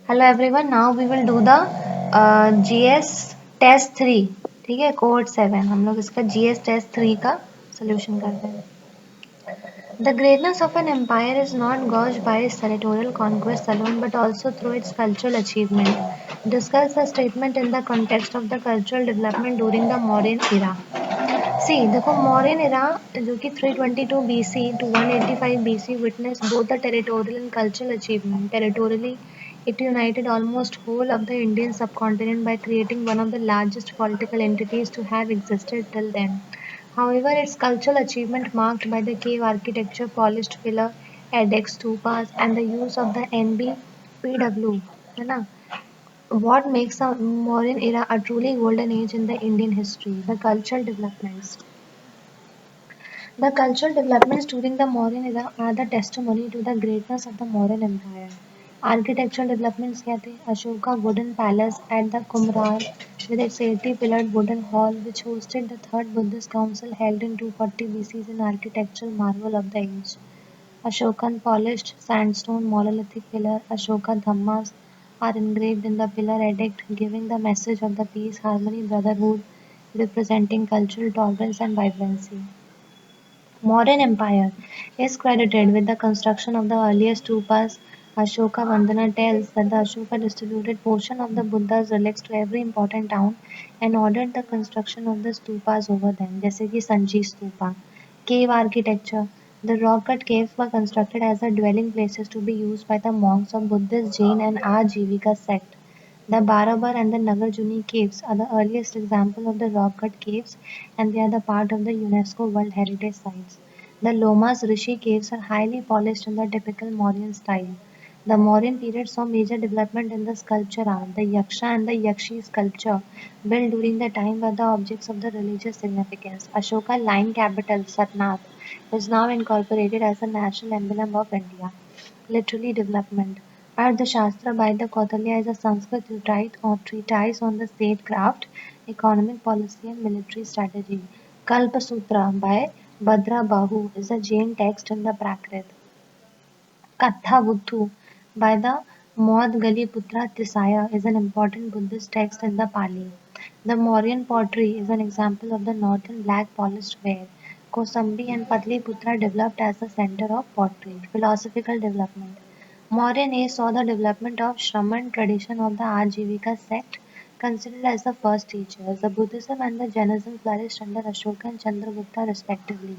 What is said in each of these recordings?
Hello everyone, now we will do the GS test 3। ठीक है, code 7 हम लोग इसका जीएस टेस्ट 3 का सोल्यूशन करते हैं। The greatness of an empire is not gauged by its territorial conquest alone but also through its cultural achievement. Discuss the statement in the context of the cultural development during the Mauryan era. सी देखो, Mauryan era जो कि 322 BC to 185 BC witnessed both the territorial and cultural achievement. Territorially, it united almost whole of the Indian subcontinent by creating one of the largest political entities to have existed till then. However, its cultural achievement marked by the cave architecture, polished pillar, edicts, stupas, and the use of the NBPW. है ना? What makes the Mauryan era a truly golden age in the Indian history? The cultural developments. The cultural developments during the Mauryan era are the testimony to the greatness of the Mauryan Empire. Architectural developments क्या थे? Ashoka wooden palace at the Qumran with its 80-pillared wooden hall which hosted the third Buddhist council held in 240 BC is an architectural marvel of the age. Ashokan polished sandstone monolithic pillar Ashoka Dhammas are engraved in the pillar edict giving the message of the peace, harmony, brotherhood, representing cultural tolerance and vibrancy. Modern empire is credited with the construction of the earliest stupas. Ashoka Vandana tells that the Ashoka distributed portion of the Buddha's relics to every important town and ordered the construction of the stupas over them, जैसे कि Sanchi Stupa. Cave architecture. The rock-cut caves were constructed as the dwelling places to be used by the monks of Buddhist, Jain and Ajivika sect. The Barabar and the Nagarjuni caves are the earliest example of the rock-cut caves and they are the part of the UNESCO World Heritage Sites. The Lomas Rishi caves are highly polished in the typical Mauryan style. The Mauryan period saw major development in the sculpture art. The Yaksha and the Yakshi sculpture built during the time were the objects of the religious significance. Ashoka line capital Sarnath is now incorporated as a national emblem of India. Literary development. Arthashastra by the Kautilya is a Sanskrit treatise on the statecraft, economic policy and military strategy. Kalpa Sutra by Bhadra Bahu is a Jain text in the Prakrit. Katha by the Maudgaliputra Tisaya is an important Buddhist text in the Pali. The Mauryan pottery is an example of the northern black polished ware. Kosambi and Patliputra developed as the center of pottery. Philosophical development. Mauryan age saw the development of Shraman tradition of the Ajivika sect, considered as the first teachers. The Buddhism and the Jainism flourished under Ashoka and Chandragupta respectively.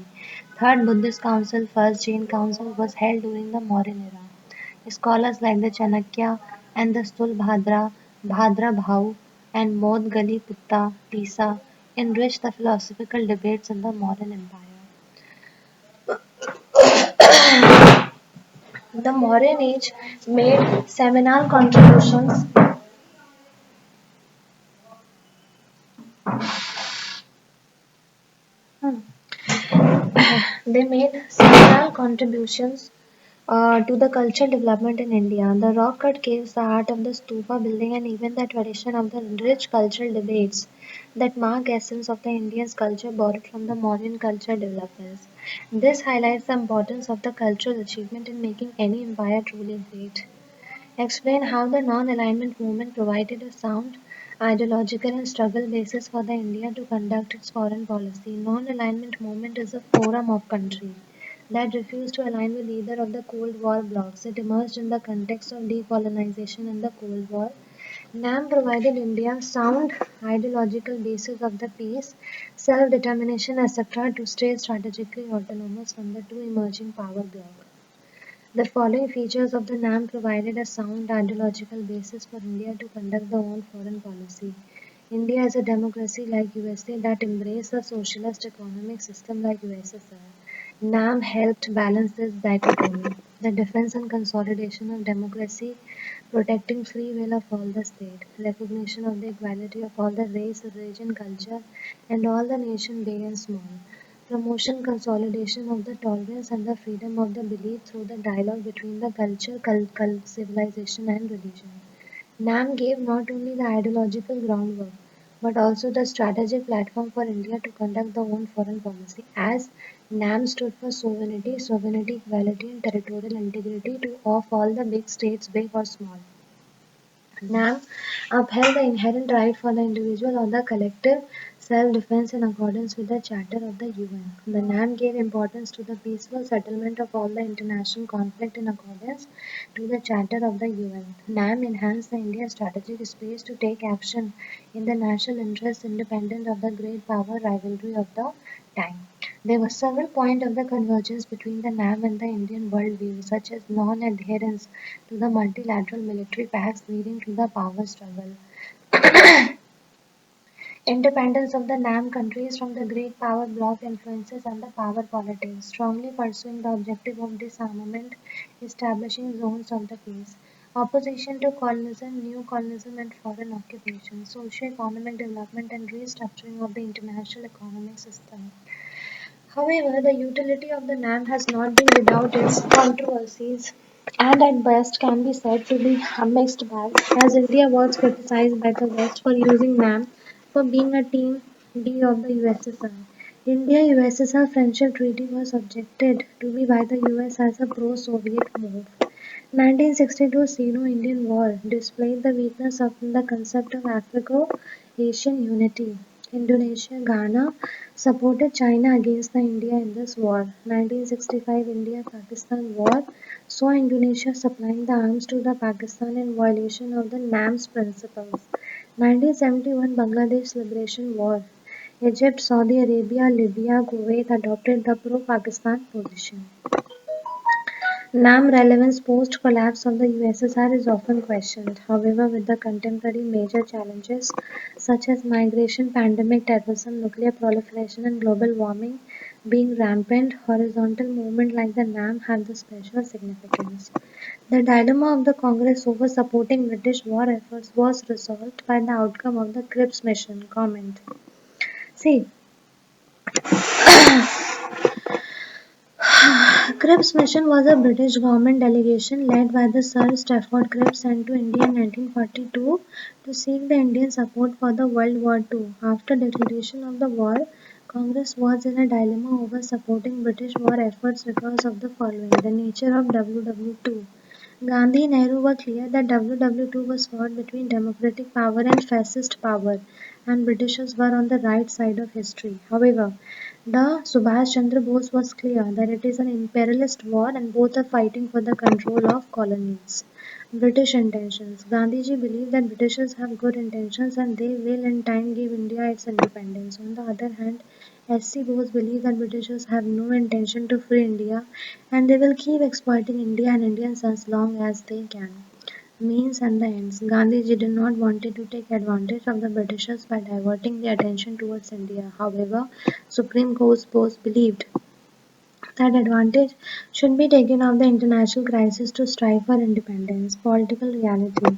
Third Buddhist Council, First Jain Council, was held during the Mauryan era. Scholars like the Chanakya and the Stulbhadra, Bhadra Bhau, and Maudgaliputta Tisa enriched the philosophical debates in the Mauryan Empire. The Mauryan age made seminal contributions. They made seminal contributions to the cultural development in India. The rock cut caves, the art of the stupa building, and even the tradition of the rich cultural debates that mark essence of the Indian culture borrowed from the modern culture developments. This highlights the importance of the cultural achievement in making any empire truly great. Explain how the non-alignment movement provided a sound ideological and struggle basis for the India to conduct its foreign policy. Non-alignment movement is a forum of countries that refused to align with either of the Cold War blocs. It emerged in the context of decolonization in the Cold War. NAM provided India sound ideological basis of the peace, self-determination, etc. to stay strategically autonomous from the two emerging power blocs. The following features of the NAM provided a sound ideological basis for India to conduct their own foreign policy. India is a democracy like USA that embraces a socialist economic system like USSR. NAM helped balance this dichotomy. The defense and consolidation of democracy, protecting free will of all the state, recognition of the equality of all the race, religion, culture, and all the nation big and small, promotion, consolidation of the tolerance and the freedom of the belief through the dialogue between the culture, civilization, and religion. NAM gave not only the ideological groundwork but also the strategic platform for India to conduct their own foreign policy, as NAM stood for sovereignty, equality, and territorial integrity of all the big states, big or small. NAM upheld the inherent right for the individual or the collective self-defense in accordance with the Charter of the UN. The NAM gave importance to the peaceful settlement of all the international conflict in accordance to the Charter of the UN. NAM enhanced the India's strategic space to take action in the national interest independent of the great power rivalry of the time. There were several points of the convergence between the NAM and the Indian worldview, such as non-adherence to the multilateral military pacts leading to the power struggle, independence of the NAM countries from the great power bloc influences and the power politics, strongly pursuing the objective of disarmament, establishing zones of the peace, opposition to colonialism, new colonialism and foreign occupation, socio-economic development and restructuring of the international economic system. However, the utility of the NAM has not been without its controversies and at best can be said to be a mixed bag, as India was criticized by the West for using NAM for being a team D of the USSR. India-USSR Friendship Treaty was objected to be by the US as a pro-Soviet move. 1962 Sino-Indian War displayed the weakness of the concept of Africo-Asian unity. Indonesia, Ghana supported China against the India in this war. 1965 India-Pakistan War saw Indonesia supplying the arms to the Pakistan in violation of the NAM's principles. 1971 Bangladesh Liberation War. Egypt, Saudi Arabia, Libya, Kuwait adopted the pro-Pakistan position. NAM relevance post-collapse of the USSR is often questioned. However, with the contemporary major challenges such as migration, pandemic, terrorism, nuclear proliferation, and global warming being rampant, horizontal movements like the NAM have the special significance. The dilemma of the Congress over supporting British war efforts was resolved by the outcome of the Cripps mission. Comment. See, Cripps mission was a British government delegation led by the Sir Stafford Cripps sent to India in 1942 to seek the Indian support for the World War II. After declaration of the war, Congress was in a dilemma over supporting British war efforts because of the following: the nature of WW2. Gandhi and Nehru were clear that WW2 was fought between democratic power and fascist power, and Britishers were on the right side of history. However, the Subhash Chandra Bose was clear that it is an imperialist war and both are fighting for the control of colonies. British intentions. Gandhiji believed that Britishers have good intentions and they will in time give India its independence. On the other hand, S.C. Bose believed that Britishers have no intention to free India and they will keep exploiting India and Indians as long as they can. Means and the ends. Gandhiji did not want to take advantage of the Britishers by diverting the attention towards India. However, Supreme Court Bose believed that advantage should be taken of the international crisis to strive for independence. Political reality.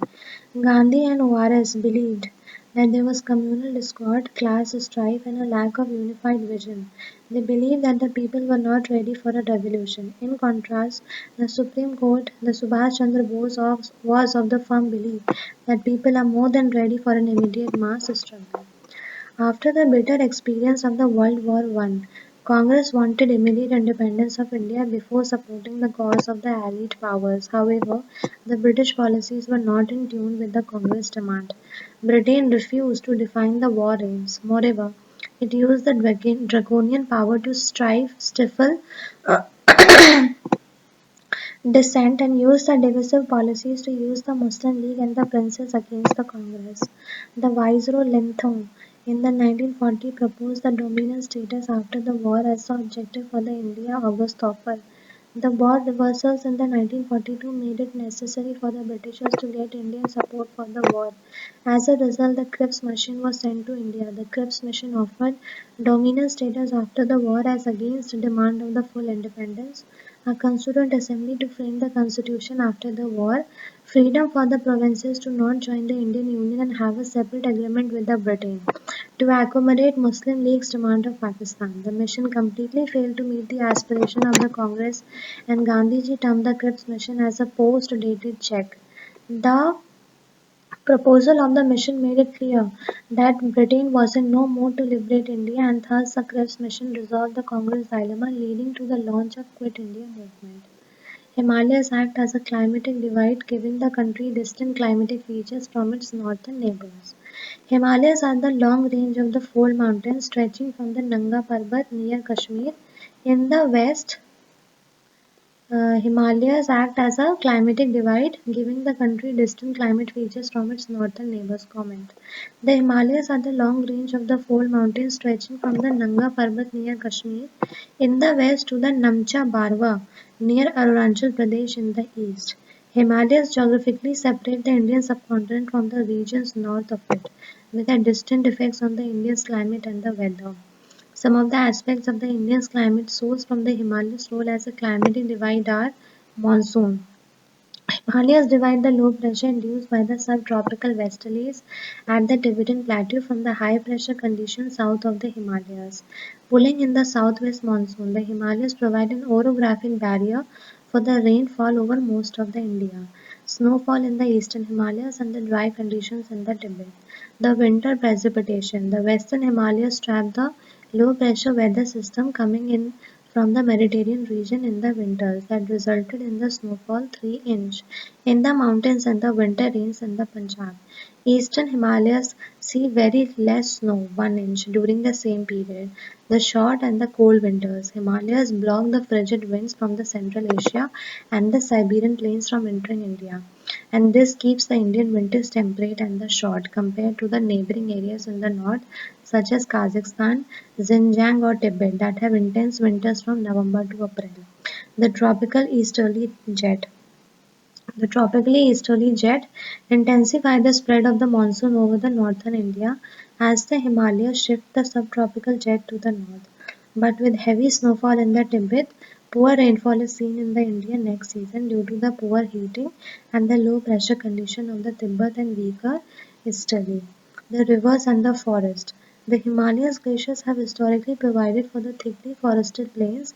Gandhi and ORS believed that there was communal discord, class strife, and a lack of unified vision. They believed that the people were not ready for a revolution. In contrast, the Supreme Court, the Subhash Chandra Bose was of the firm belief that people are more than ready for an immediate mass struggle. After the bitter experience of the World War I, Congress wanted immediate independence of India before supporting the cause of the Allied powers. However, the British policies were not in tune with the Congress demand. Britain refused to define the war aims. Moreover, it used the draconian power to stifle dissent and used the divisive policies to use the Muslim League and the princes against the Congress. The Viceroy Linton in the 1940 proposed the dominant status after the war as the objective for the India-August offer. The war reversals in the 1942 made it necessary for the Britishers to get Indian support for the war. As a result, the Cripps mission was sent to India. The Cripps mission offered dominant status after the war as against demand of the full independence, a constituent assembly to frame the constitution after the war, freedom for the provinces to not join the Indian Union and have a separate agreement with the Britain, to accommodate Muslim League's demand of Pakistan. The mission completely failed to meet the aspiration of the Congress and Gandhiji termed the Cripps mission as a post-dated check. The proposal of the mission made it clear that Britain was in no mood to liberate India and thus the Cripps mission resolved the Congress dilemma leading to the launch of Quit India movement. Himalayas act as a climatic divide, giving the country distinct climatic features from its northern neighbors. Himalayas are the long range of the fold mountains stretching from the Nanga Parbat near Kashmir in the west. Himalayas act as a climatic divide, giving the country distinct climate features from its northern neighbors. Comment. The Himalayas are the long range of the fold mountains stretching from the Nanga Parbat near Kashmir in the west to the Namcha Barwa near Arunachal Pradesh in the east. Himalayas geographically separate the Indian subcontinent from the regions north of it, with a distinct effects on the India's climate and the weather. Some of the aspects of the Indian climate sourced from the Himalayas role as a climatic divide are monsoon. Himalayas divide the low pressure induced by the subtropical westerlies at the Tibetan Plateau from the high pressure conditions south of the Himalayas. Pulling in the southwest monsoon, the Himalayas provide an orographic barrier for the rainfall over most of the India. Snowfall in the eastern Himalayas and the dry conditions in the Tibet. The winter precipitation. The western Himalayas trap the low pressure weather system coming in from the Mediterranean region in the winters that resulted in the snowfall 3 inch in the mountains and the winter rains in the Punjab. Eastern Himalayas see very less snow 1 inch during the same period. The short and the cold winters. Himalayas block the frigid winds from the Central Asia and the Siberian plains from entering India. And this keeps the Indian winters temperate and the short compared to the neighboring areas in the north such as Kazakhstan, Xinjiang or Tibet that have intense winters from November to April. The tropical easterly jet. The tropically easterly jet intensify the spread of the monsoon over the northern India as the Himalayas shift the subtropical jet to the north. But with heavy snowfall in the Tibet, poor rainfall is seen in the India next season due to the poor heating and the low pressure condition of the Tibet and weaker easterly. The rivers and the forest. The Himalayas glaciers have historically provided for the thickly forested plains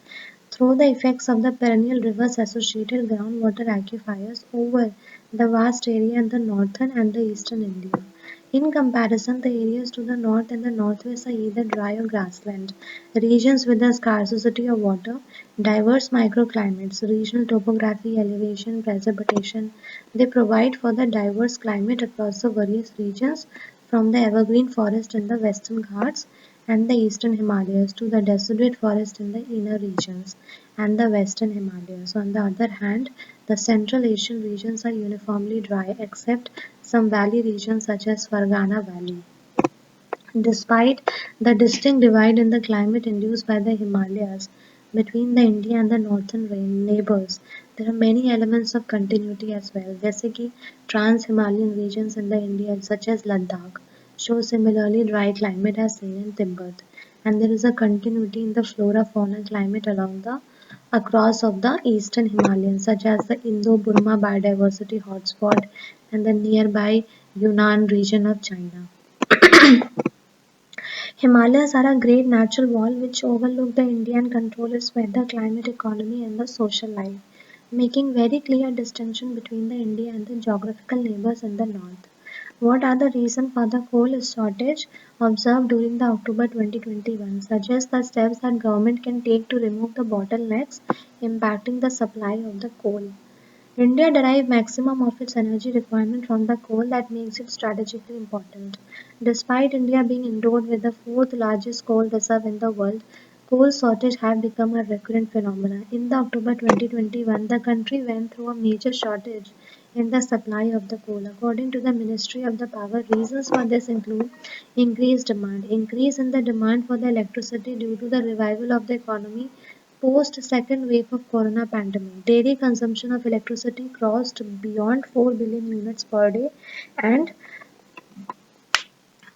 through the effects of the perennial rivers associated groundwater aquifers over the vast area in the northern and the eastern India. In comparison, the areas to the north and the northwest are either dry or grassland, regions with a scarcity of water, diverse microclimates, regional topography, elevation, precipitation. They provide for the diverse climate across the various regions from the evergreen forest in the western Ghats and the eastern Himalayas to the deciduous forest in the inner regions and the western Himalayas. On the other hand, the Central Asian regions are uniformly dry except some valley regions such as Fergana Valley. Despite the distinct divide in the climate induced by the Himalayas between the India and the northern neighbors, there are many elements of continuity as well. जैसे कि trans-Himalayan regions in the India such as Ladakh show similarly dry climate as seen in Tibet, and there is a continuity in the flora-fauna climate along the across of the eastern Himalayas such as the Indo-Burma biodiversity hotspot and the nearby Yunnan region of China. Himalayas are a great natural wall which overlook the India and control its weather, climate, economy and the social life, making very clear distinction between the India and the geographical neighbors in the north. What are the reasons for the coal shortage observed during the October 2021? Suggest the steps that government can take to remove the bottlenecks impacting the supply of the coal. India derives maximum of its energy requirement from the coal that makes it strategically important. Despite India being endowed with the fourth largest coal reserve in the world, coal shortage has become a recurrent phenomenon. In the October 2021, the country went through a major shortage in the supply of the coal. According to the Ministry of the Power, reasons for this include increased demand, increase in the demand for the electricity due to the revival of the economy post second wave of corona pandemic. Daily consumption of electricity crossed beyond 4 billion units per day and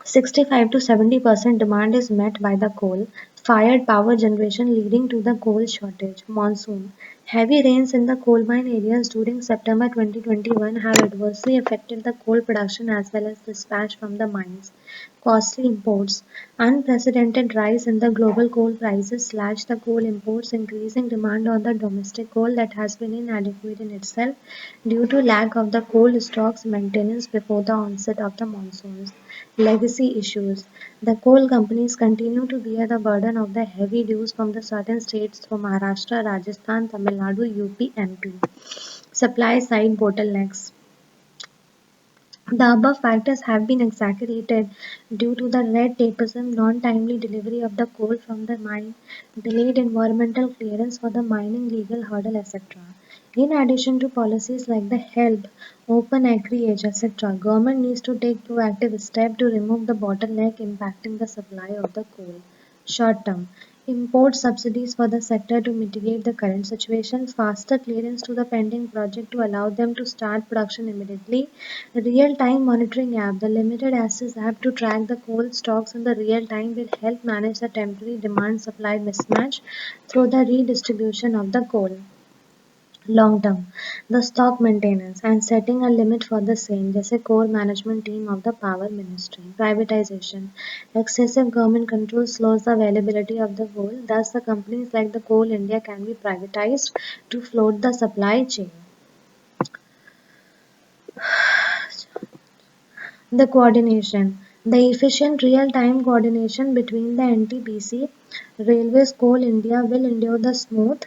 65 to 70% demand is met by the coal fired power generation leading to the coal shortage. Monsoon. Heavy rains in the coal mine areas during September 2021 have adversely affected the coal production as well as dispatch from the mines. Costly imports. Unprecedented rise in the global coal prices slashed the coal imports, increasing demand on the domestic coal that has been inadequate in itself due to lack of the coal stocks maintenance before the onset of the monsoons. Legacy issues. The coal companies continue to bear the burden of the heavy dues from the certain states through Maharashtra, Rajasthan, Tamil Nadu, UP, MP. Supply side bottlenecks. The above factors have been exaggerated due to the red tapeism, non-timely delivery of the coal from the mine, delayed environmental clearance for the mining legal hurdle, etc. In addition to policies like the HELP, Open Agri Age, etc., government needs to take proactive steps to remove the bottleneck impacting the supply of the coal. Short term, import subsidies for the sector to mitigate the current situation, faster clearance to the pending project to allow them to start production immediately, real-time monitoring app, the limited access app to track the coal stocks in the real time will help manage the temporary demand-supply mismatch through the redistribution of the coal. Long term, the stock maintenance and setting a limit for the same, जैसे core management team of the power ministry. Privatization, excessive government control slows the availability of the coal. Thus, the companies like the Coal India can be privatized to float the supply chain. The coordination, the efficient real-time coordination between the NTPC, Railways, Coal India will ensure the smooth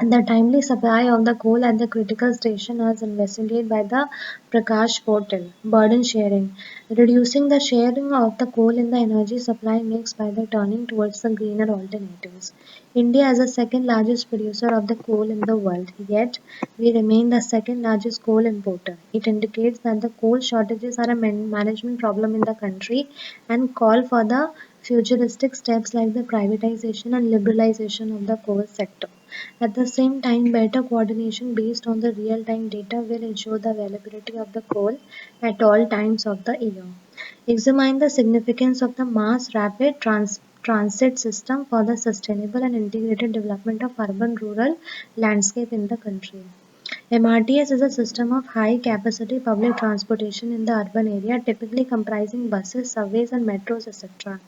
the timely supply of the coal at the critical station as investigated by the Prakash portal. Burden sharing. Reducing the sharing of the coal in the energy supply mix by the turning towards the greener alternatives. India is the second largest producer of the coal in the world, yet we remain the second largest coal importer. It indicates that the coal shortages are a management problem in the country and call for the futuristic steps like the privatization and liberalization of the coal sector. At the same time, better coordination based on the real-time data will ensure the availability of the coal at all times of the year. Examine the significance of the mass rapid transit system for the sustainable and integrated development of urban-rural landscape in the country. MRTS is a system of high-capacity public transportation in the urban area, typically comprising buses, subways, and metros, etc.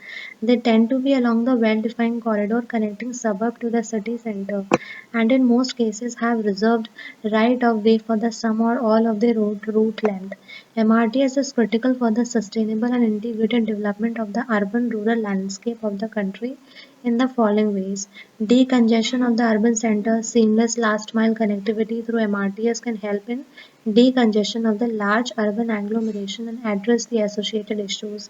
They tend to be along the well-defined corridor connecting suburb to the city center, and in most cases have reserved right of way for the some or all of the route length. MRTS is critical for the sustainable and integrated development of the urban-rural landscape of the country in the following ways. Decongestion of the urban centers, seamless last mile connectivity through MRTS can help in decongestion of the large urban agglomeration and address the associated issues.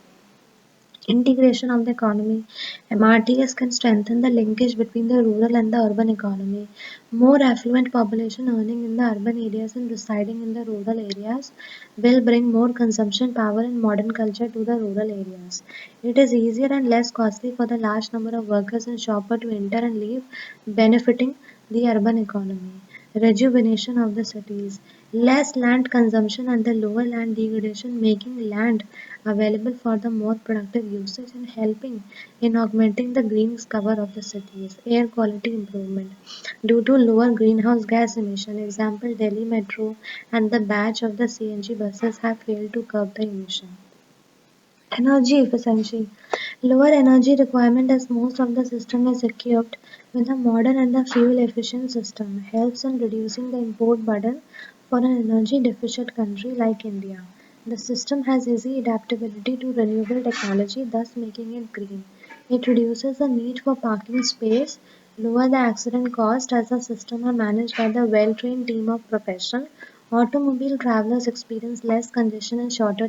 Integration of the economy. MRTS can strengthen the linkage between the rural and the urban economy. More affluent population earning in the urban areas and residing in the rural areas will bring more consumption power and modern culture to the rural areas. It is easier and less costly for the large number of workers and shoppers to enter and leave, benefiting the urban economy. Rejuvenation of the cities. Less land consumption and the lower land degradation, making land available for the more productive usage and helping in augmenting the green cover of the cities. Air quality improvement due to lower greenhouse gas emission. Example, Delhi Metro and the batch of the CNG buses have failed to curb the emission. Energy efficiency. Lower energy requirement as most of the system is equipped with a modern and a fuel efficient system helps in reducing the import burden for an energy deficient country like India. The system has easy adaptability to renewable technology, thus making it green. It reduces the need for parking space, lower the accident cost as the system are managed by the well-trained team of professionals. Automobile travelers experience less congestion and shorter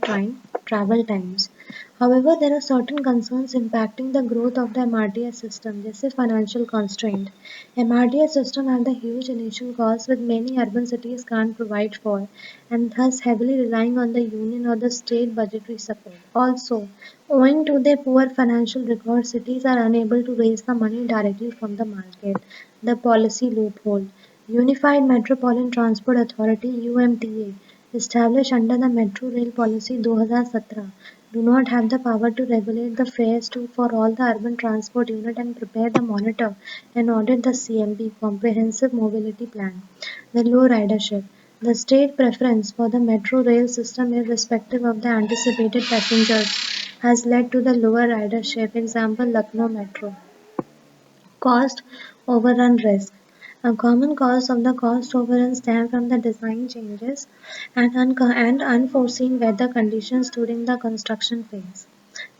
travel times. However, there are certain concerns impacting the growth of the MRTS system, जैसे financial constraint. MRTS system have the huge initial costs which many urban cities can't provide for, and thus heavily relying on the union or the state budgetary support. Also, owing to their poor financial records, cities are unable to raise the money directly from the market. The policy loophole. Unified Metropolitan Transport Authority UMTA established under the Metro Rail Policy 2017 do not have the power to regulate the fares for all the urban transport unit and prepare the monitor and audit the CMP comprehensive mobility plan. The low ridership. The state preference for the metro rail system irrespective of the anticipated passengers has led to the lower ridership. Example Lucknow Metro. Cost overrun risk. A common cause of the cost overrun stem from the design changes and unforeseen weather conditions during the construction phase.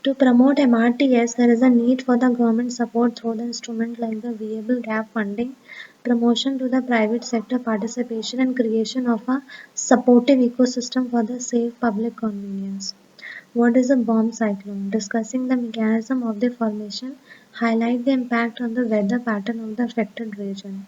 To promote MRTS, there is a need for the government support through the instrument like the Viable Gap Funding, promotion to the private sector participation, and creation of a supportive ecosystem for the safe public convenience. What is a bomb cyclone? Discussing the mechanism of the formation, highlight the impact on the weather pattern of the affected region.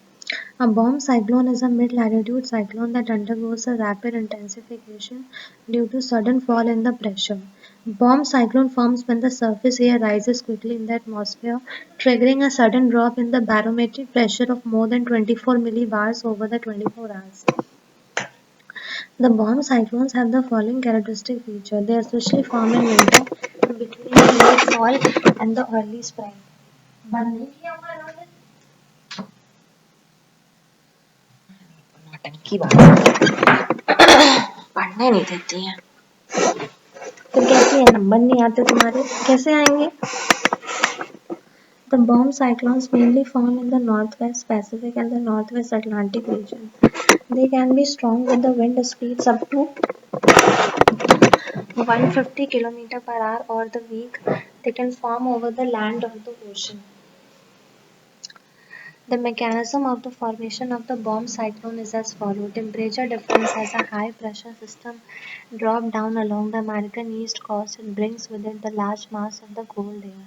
A bomb cyclone is a mid-latitude cyclone that undergoes a rapid intensification due to sudden fall in the pressure. Bomb cyclone forms when the surface air rises quickly in the atmosphere, triggering a sudden drop in the barometric pressure of more than 24 millibars over the 24 hours. The bomb cyclones have the following characteristic feature. They especially form in winter between the late fall and the early spring. बंद नहीं किया हुआ है उन्होंने? नौटंकी बात पढ़ने नहीं देती हैं। तो कैसे है? नंबर नहीं आते तुम्हारे? कैसे आएंगे? The bomb cyclones mainly form in the northwest Pacific and the northwest Atlantic region. They can be strong with the wind speeds up to 150 km per hour or the weak. They can form over the land or the ocean. The mechanism of the formation of the bomb cyclone is as follows. Temperature difference as a high pressure system drop down along the American East Coast and brings with it the large mass of the cold air.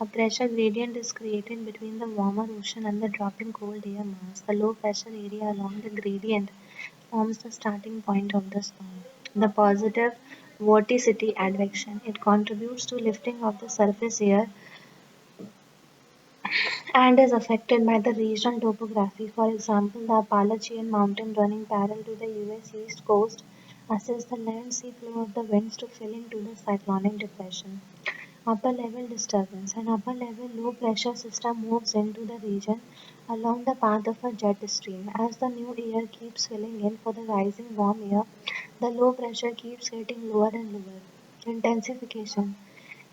A pressure gradient is created between the warmer ocean and the dropping cold air mass. The low pressure area along the gradient forms the starting point of the storm. The positive vorticity advection. It contributes to lifting of the surface air and is affected by the regional topography. For example, the Appalachian Mountain running parallel to the US East Coast assists the land sea flow of the winds to fill into the cyclonic depression. Upper level disturbance. An upper level low pressure system moves into the region along the path of a jet stream. As the new air keeps filling in for the rising warm air, the low pressure keeps getting lower and lower. Intensification.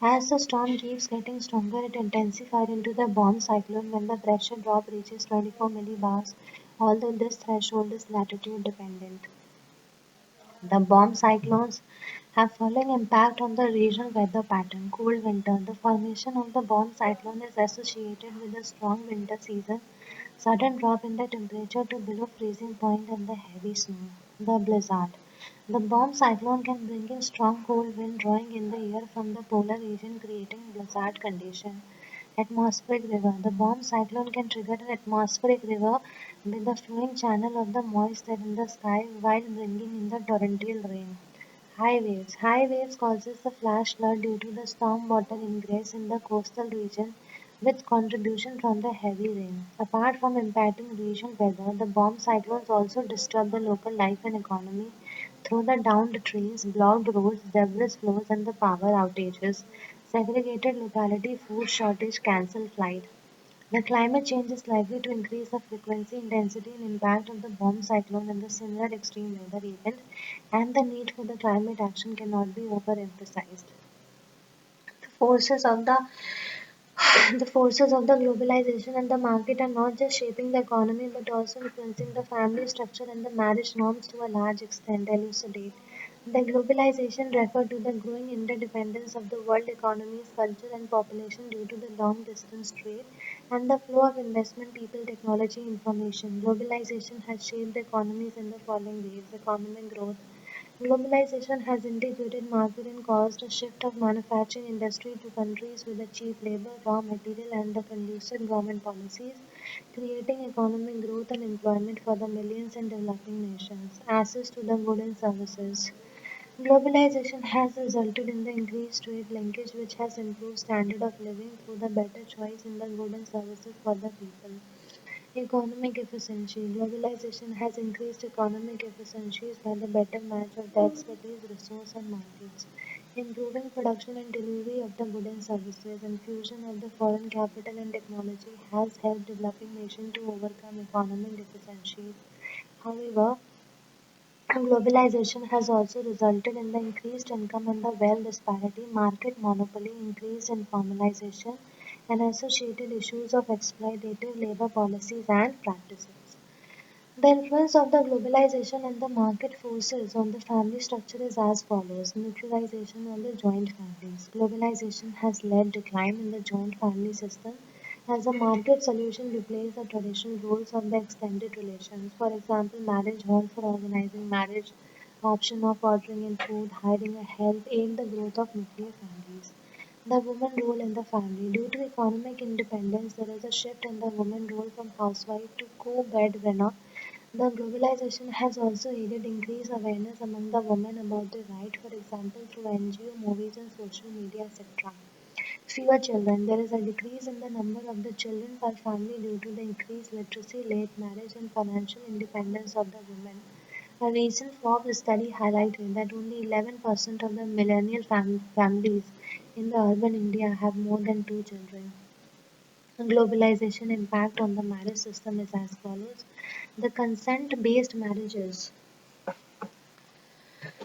As the storm keeps getting stronger, it intensified into the bomb cyclone when the pressure drop reaches 24 millibars, although this threshold is latitude dependent. The bomb cyclones have following impact on the regional weather pattern. Cold winter. The formation of the bomb cyclone is associated with a strong winter season, sudden drop in the temperature to below freezing point and the heavy snow. The blizzard. The bomb cyclone can bring in strong cold wind drawing in the air from the polar region creating blizzard condition. Atmospheric river. The bomb cyclone can trigger an atmospheric river with the flowing channel of the moist air in the sky while bringing in the torrential rain. High waves. High waves causes the flash flood due to the storm water ingress in the coastal region with contribution from the heavy rain. Apart from impacting regional weather, the bomb cyclones also disturb the local life and economy through the downed trees, blocked roads, debris flows, and the power outages. Segregated locality, food shortage, cancelled flight. The climate change is likely to increase the frequency, intensity, and impact of the bomb cyclone and the similar extreme weather event, and the need for the climate action cannot be overemphasized. The forces of the the forces of the globalization and the market are not just shaping the economy but also influencing the family structure and the marriage norms to a large extent. Elucidate. The globalization refers to the growing interdependence of the world economies, culture, and population due to the long distance trade and the flow of investment, people, technology, information. Globalization has shaped the economies in the following ways: economic growth. Globalization has integrated market and caused a shift of manufacturing industry to countries with a cheap labor, raw material, and the conducive government policies, creating economic growth and employment for the millions in developing nations. Access to the goods and services. Globalization has resulted in the increased trade linkage which has improved standard of living through the better choice in the goods and services for the people. Economic efficiency. Globalization has increased economic efficiencies by the better match of the expertise, resource and markets, improving production and delivery of the goods and services, and fusion of the foreign capital and technology has helped developing nations to overcome economic deficiencies. However, globalization has also resulted in the increased income and the wealth disparity, market monopoly, increased informalization, and associated issues of exploitative labor policies and practices. The influence of the globalization and the market forces on the family structure is as follows. Neutralization on the joint families. Globalization has led decline in the joint family system as a market solution replaced the traditional roles of the extended relations. For example, marriage hall for organizing marriage, option of ordering in food, hiring a help aid the growth of nuclear families. The woman role in the family. Due to economic independence, there is a shift in the woman role from housewife to co-breadwinner. The globalization has also aided increased awareness among the women about their right, for example, through NGO, movies, and social media, etc. Fewer children. There is a decrease in the number of the children per family due to the increased literacy, late marriage, and financial independence of the women. A recent Forbes study highlighted that only 11% of the millennial families in the urban India have more than two children. Globalization impact on the marriage system is as follows. The consent-based marriages.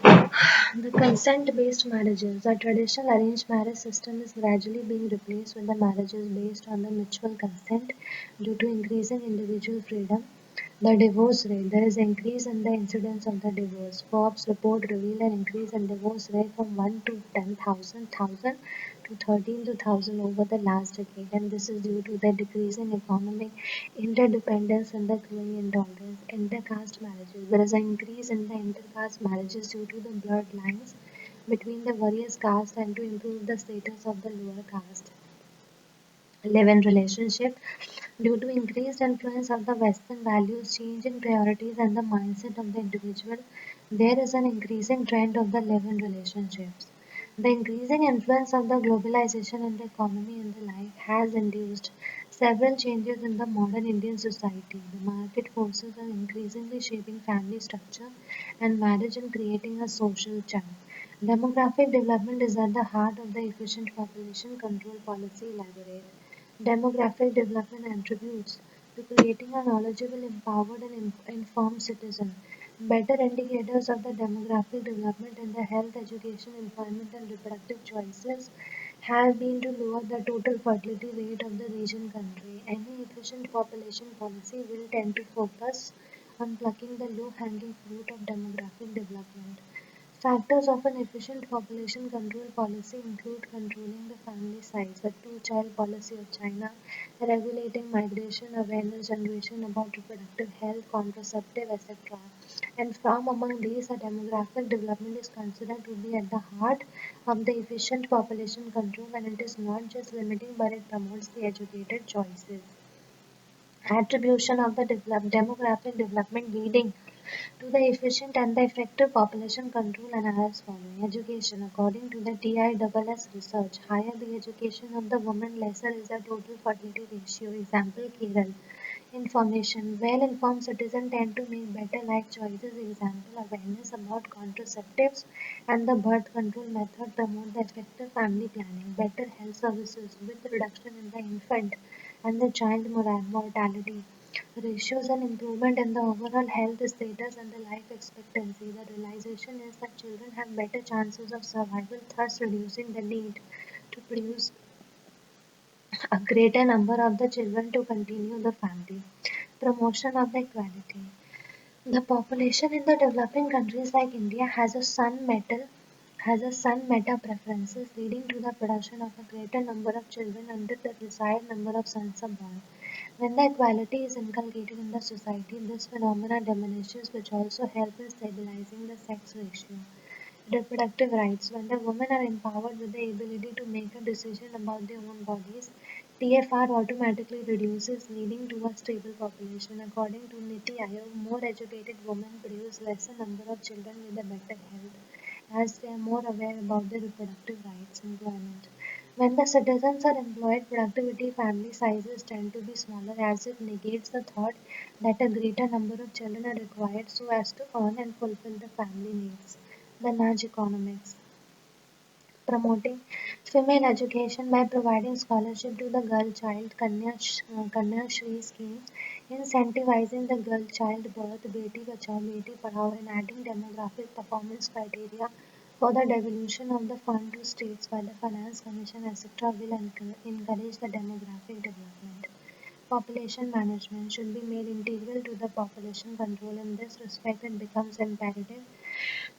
The consent-based marriages, a traditional arranged marriage system, is gradually being replaced with the marriages based on the mutual consent due to increasing individual freedom. The divorce rate, there is an increase in the incidence of the divorce. Forbes report revealed an increase in divorce rate from 1 to 10,000 to 13 to 1,000 over the last decade, and this is due to the decreasing economic interdependence and the growing intolerance. Intercaste marriages, there is an increase in the intercaste marriages due to the blurred lines between the various castes and to improve the status of the lower caste. Live-in relationship, due to increased influence of the Western values, change in priorities, and the mindset of the individual, there is an increasing trend of the live-in relationships. The increasing influence of the globalization in the economy and the life has induced several changes in the modern Indian society. The market forces are increasingly shaping family structure and marriage and creating a social charm. Demographic development is at the heart of the efficient population control policy elaborate. Demographic development attributes to creating a knowledgeable, empowered, and informed citizen. Better indicators of the demographic development in the health, education, employment, and reproductive choices have been to lower the total fertility rate of the region country. Any efficient population policy will tend to focus on plucking the low-hanging fruit of demographic development. Factors of an efficient population control policy include controlling the family size, the two-child policy of China, regulating migration, awareness generation about reproductive health, contraceptive, etc. And from among these, the demographic development is considered to be at the heart of the efficient population control, and it is not just limiting but it promotes the educated choices. Attribution of the demographic development leading to the efficient and the effective population control and as following. Education. According to the TISS research, higher the education of the woman, lesser is the total fertility ratio. Example, Kerala. Information. Well-informed citizens tend to make better life choices. Example, awareness about contraceptives and the birth control method promote the effective family planning. Better health services with reduction in the infant and the child mortality ratios and improvement in the overall health status and the life expectancy. The realization is that children have better chances of survival, thus reducing the need to produce a greater number of the children to continue the family. Promotion of the equality. The population in the developing countries like India has a sun meta preferences leading to the production of a greater number of children until the desired number of sons are born. When the equality is inculcated in the society, this phenomena diminishes, which also helps in stabilizing the sex ratio. Reproductive rights. When the women are empowered with the ability to make a decision about their own bodies, TFR automatically reduces, leading to a stable population. According to Niti Aayog, more educated women produce lesser number of children with a better health, as they are more aware about their reproductive rights. Employment. When the citizens are employed, productivity family sizes tend to be smaller, as it negates the thought that a greater number of children are required so as to earn and fulfill the family needs. The nudge economics. Promoting female education by providing scholarship to the girl child Kanya Shri scheme, incentivizing the girl child birth, Beti Bachao Beti Padhao, and adding demographic performance criteria for the devolution of the fund to states by the Finance Commission, etc., will encourage the demographic development. Population management should be made integral to the population control. In this respect, it becomes imperative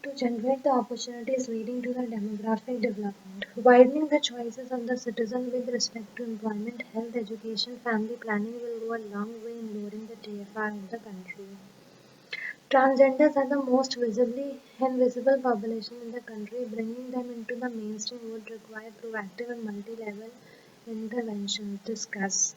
to generate the opportunities leading to the demographic development. Widening the choices of the citizen with respect to employment, health, education, family planning will go a long way in lowering the TFR in the country. Transgenders are the most visibly invisible population in the country. Bringing them into the mainstream would require proactive and multi-level interventions. Discuss.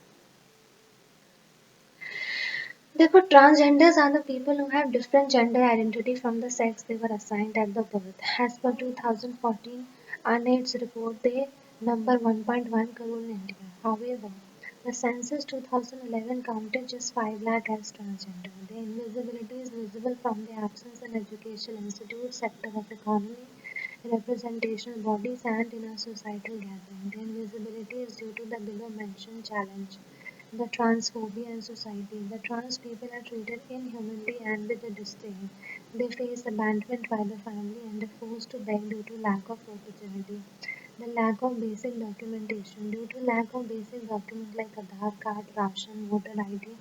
Therefore, transgenders are the people who have different gender identity from the sex they were assigned at the birth. As per 2014 UNAIDS report, they number 1.1 crore in India. However, the census 2011 counted just 5 lakh as transgender. Their invisibility is visible from the absence in educational institutes, sector of economy, representational bodies, and in a societal gathering. The invisibility is due to the below mentioned challenge. The transphobia in society. The trans people are treated inhumanly and with disdain. They face abandonment by the family and are forced to beg due to lack of opportunity. The lack of basic documentation. Due to lack of basic documents like Aadhaar card, ration, voter ID,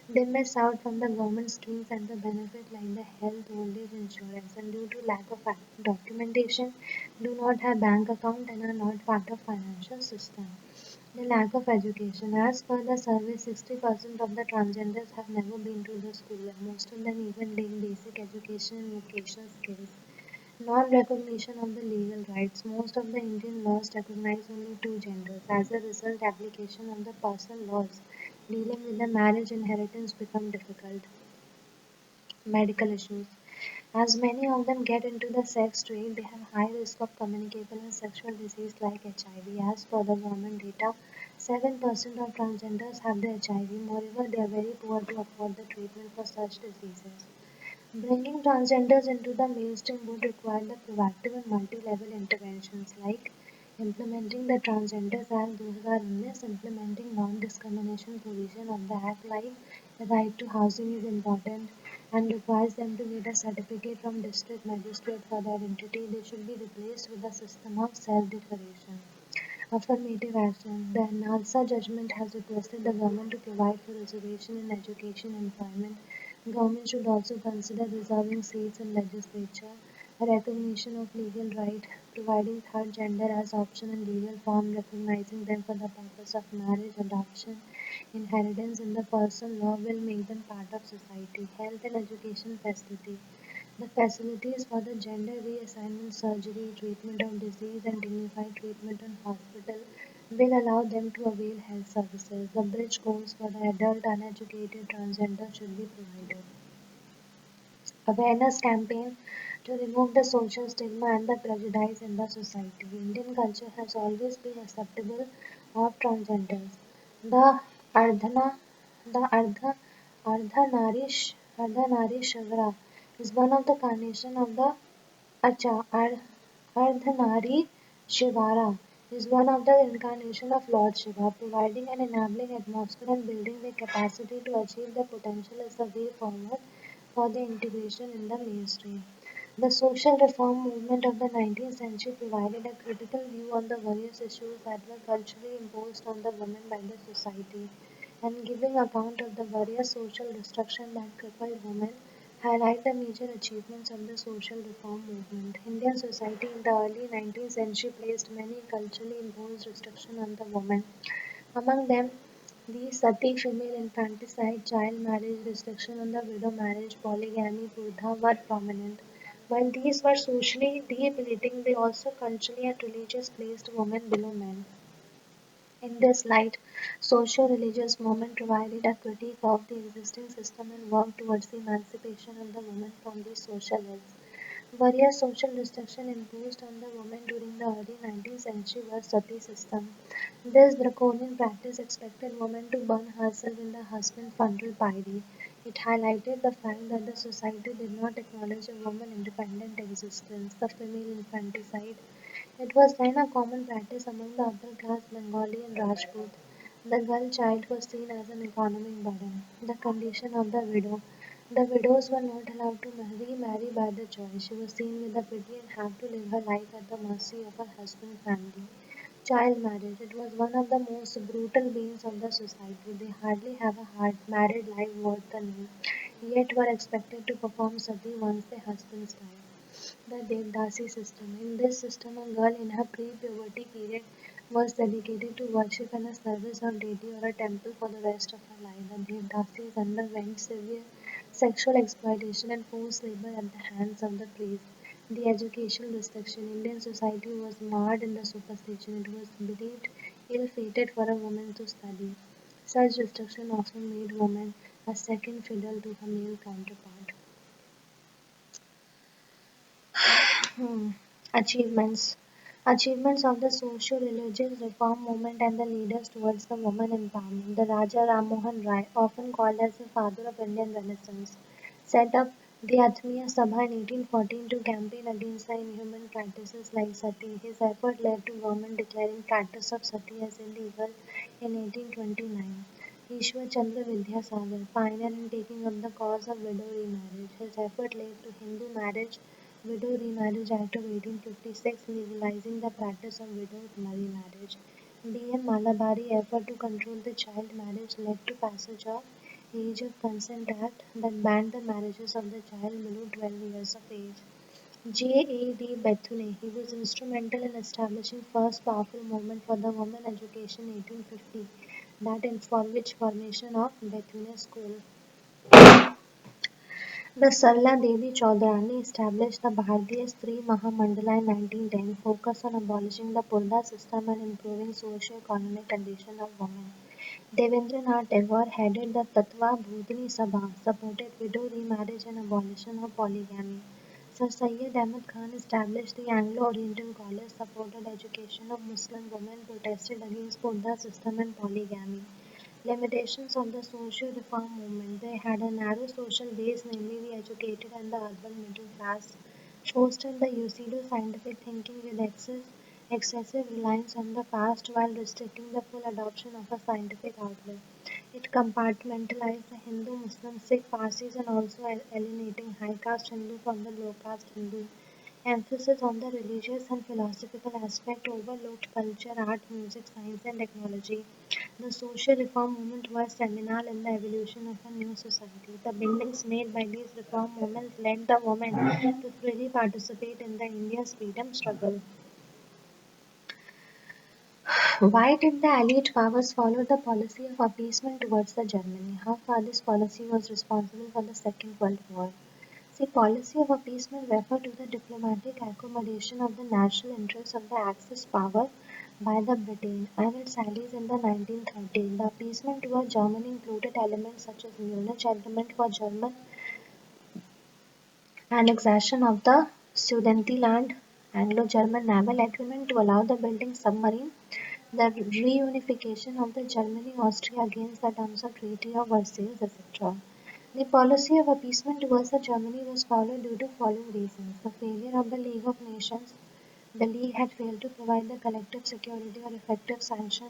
they miss out from the government schemes and the benefit like the health, old age insurance. And due to lack of documentation, do not have bank account and are not part of financial system. The lack of education. As per the survey, 60% of the transgenders have never been to the school, and most of them even lack basic education and vocational skills. Non-recognition of the legal rights. Most of the Indian laws recognize only two genders. As a result, application of the personal laws dealing with the marriage inheritance become difficult. Medical issues. As many of them get into the sex trade, they have high risk of communicable and sexual disease like HIV. As per the government data, 7% of transgenders have the HIV. Moreover, they are very poor to afford the treatment for such diseases. Bringing transgenders into the mainstream would require the proactive and multi-level interventions like implementing the Transgenders Act 2019, implementing non-discrimination provision of the Act like the right to housing is important and requires them to get a certificate from district magistrate for their identity. They should be replaced with a system of self-declaration. Affirmative action. The NALSA judgment has requested the government to provide for reservation in education and employment. Government should also consider reserving seats in legislature, a recognition of legal right, providing third gender as option in legal form, recognizing them for the purpose of marriage, adoption, inheritance in the personal law will make them part of society. Health and education facility. The facilities for the gender reassignment surgery, treatment of disease, and dignified treatment in hospital will allow them to avail health services. The bridge course for the adult uneducated transgender should be provided. Awareness campaign to remove the social stigma and the prejudice in the society. Indian culture has always been acceptable of transgenders. The Ardhana, the Ardhanarishvara is one of the carnation of the Ardhanarishvara is one of the incarnation of Lord Shiva, providing an enabling atmosphere and building their capacity to achieve their potential is the way forward for their integration in the mainstream. The social reform movement of the 19th century provided a critical view on the various issues that were culturally imposed on the women by the society, and giving account of the various social destruction that crippled women, highlight the major achievements of the social reform movement. Indian society in the early 19th century placed many culturally imposed restrictions on the woman. Among them, the sati female infanticide, child marriage restriction on the widow marriage, polygamy, purdha were prominent. While these were socially debilitating, they also culturally and religiously placed women below men. In this light, socio-religious movement provided a critique of the existing system and worked towards the emancipation of the woman from these social ills. Various social restrictions imposed on the woman during the early 19th century were sati system. This draconian practice expected women to burn herself in the husband's funeral pyre. It highlighted the fact that the society did not acknowledge a woman's independent existence, the female infanticide. It was then a common practice among the upper class Bengali and Rajput. The girl child was seen as an economic burden. The condition of the widow. The widows were not allowed to remarry by the choice. She was seen with the pity and had to live her life at the mercy of her husband's family. Child marriage. It was one of the most brutal bans of the society. They hardly have a heart, married life worth the name, yet were expected to perform sati once their husbands died. The Devdasi system. In this system, a girl in her pre-puberty period was dedicated to worship and a service of deity or a temple for the rest of her life. The Devdasis underwent severe sexual exploitation and forced labor at the hands of the priests. The educational restriction. Indian society was marred in the superstition. It was believed ill-fated for a woman to study. Such restriction often made women a second fiddle to her male counterpart. Hmm. Achievements. Achievements of the socio-religious reform movement and the leaders towards the woman empowerment. The Raja Ram Mohan Rai, often called as the father of Indian Renaissance, set up the Atmiya Sabha in 1814 to campaign against the inhuman practices like sati. His effort led to government declaring practice of sati as illegal in 1829. Ishwar Chandra Vidyasagar, pioneer in taking up the cause of widow remarriage. His effort led to Hindu Marriage Widow Remarriage Act of 1856 legalizing the practice of widow remarriage. D.M. Malabari effort to control the child marriage led to passage of Age of Consent Act that banned the marriages of the child below 12 years of age. J.A.D. Bethune, he was instrumental in establishing first powerful movement for the women education 1850 that for which formation of Bethune School. The Sarla Devi Chaudhrani established the Bharatiya Stree Mahamandala in 1910, focused on abolishing the Purda system and improving socio-economic condition of women. Devendranath Tagore headed the Tatva Bhutani Sabha, supported widow remarriage and abolition of polygamy. Sir Syed Ahmad Khan established the Anglo-Oriental College, supported education of Muslim women, protested against Purda system and polygamy. Limitations of the social reform movement. They had a narrow social base, namely the educated and the urban middle class, fostered the pseudo-scientific thinking with excessive reliance on the past while restricting the full adoption of a scientific outlook. It compartmentalized the Hindu, Muslim, Sikh, Parsis and also alienating high caste Hindu from the low caste Hindu. Emphasis on the religious and philosophical aspect overlooked culture, art, music, science, and technology. The social reform movement was seminal in the evolution of a new society. The buildings made by these reform movements led the women to freely participate in the India's freedom struggle. Why did the Allied powers follow the policy of appeasement towards the Germany? How far this policy was responsible for the Second World War? The policy of appeasement referred to the diplomatic accommodation of the national interests of the Axis power by the Britain and its allies in the 1930s. The appeasement toward Germany included elements such as Munich Agreement for German annexation of the Sudetenland, Anglo-German Naval Agreement to allow the building submarine, the reunification of the Germany-Austria against the terms of Treaty of Versailles, etc. The policy of appeasement towards the Germany was followed due to following reasons: the failure of the League of Nations. The League had failed to provide the collective security or effective sanction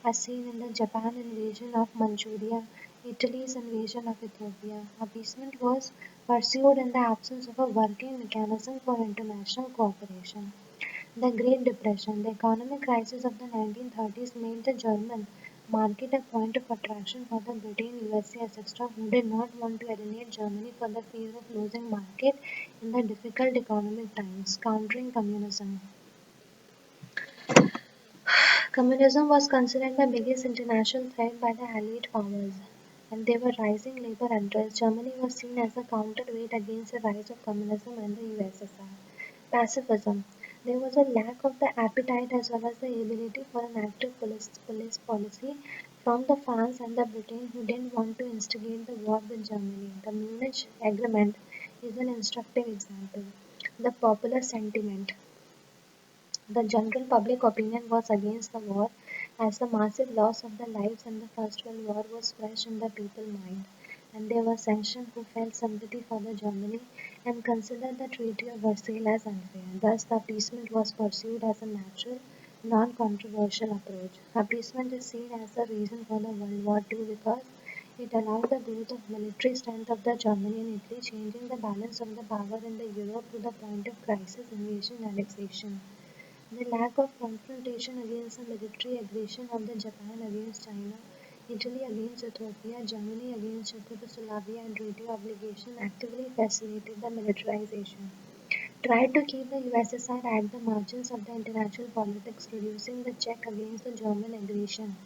as seen in the Japan invasion of Manchuria, Italy's invasion of Ethiopia. Appeasement was pursued in the absence of a working mechanism for international cooperation. The Great Depression, the economic crisis of the 1930s made the German market a point of attraction for the Britain, USA, etc., who did not want to alienate Germany for the fear of losing market in the difficult economic times. Countering communism. Communism was considered the biggest international threat by the Allied powers, and there were rising labor unrest. Germany was seen as a counterweight against the rise of communism and the USSR. Pacifism. There was a lack of the appetite as well as the ability for an active police policy from the France and the Britain who didn't want to instigate the war with Germany. The Munich Agreement is an instructive example. The popular sentiment. The general public opinion was against the war, as the massive loss of the lives in the First World War was fresh in the people's mind, and there were sanctions who felt sympathy for the Germany and considered the Treaty of Versailles as unfair. Thus, the appeasement was pursued as a natural, non-controversial approach. Appeasement is seen as the reason for the World War II because it allowed the growth of military strength of the Germany and Italy, changing the balance of the power in the Europe to the point of crisis, invasion, annexation. The lack of confrontation against the military aggression of the Japan against China, Italy against Ethiopia, Germany against Czechoslovakia and treaty obligation actively facilitated the militarization. Tried to keep the USSR at the margins of the international politics, reducing the check against the German aggression.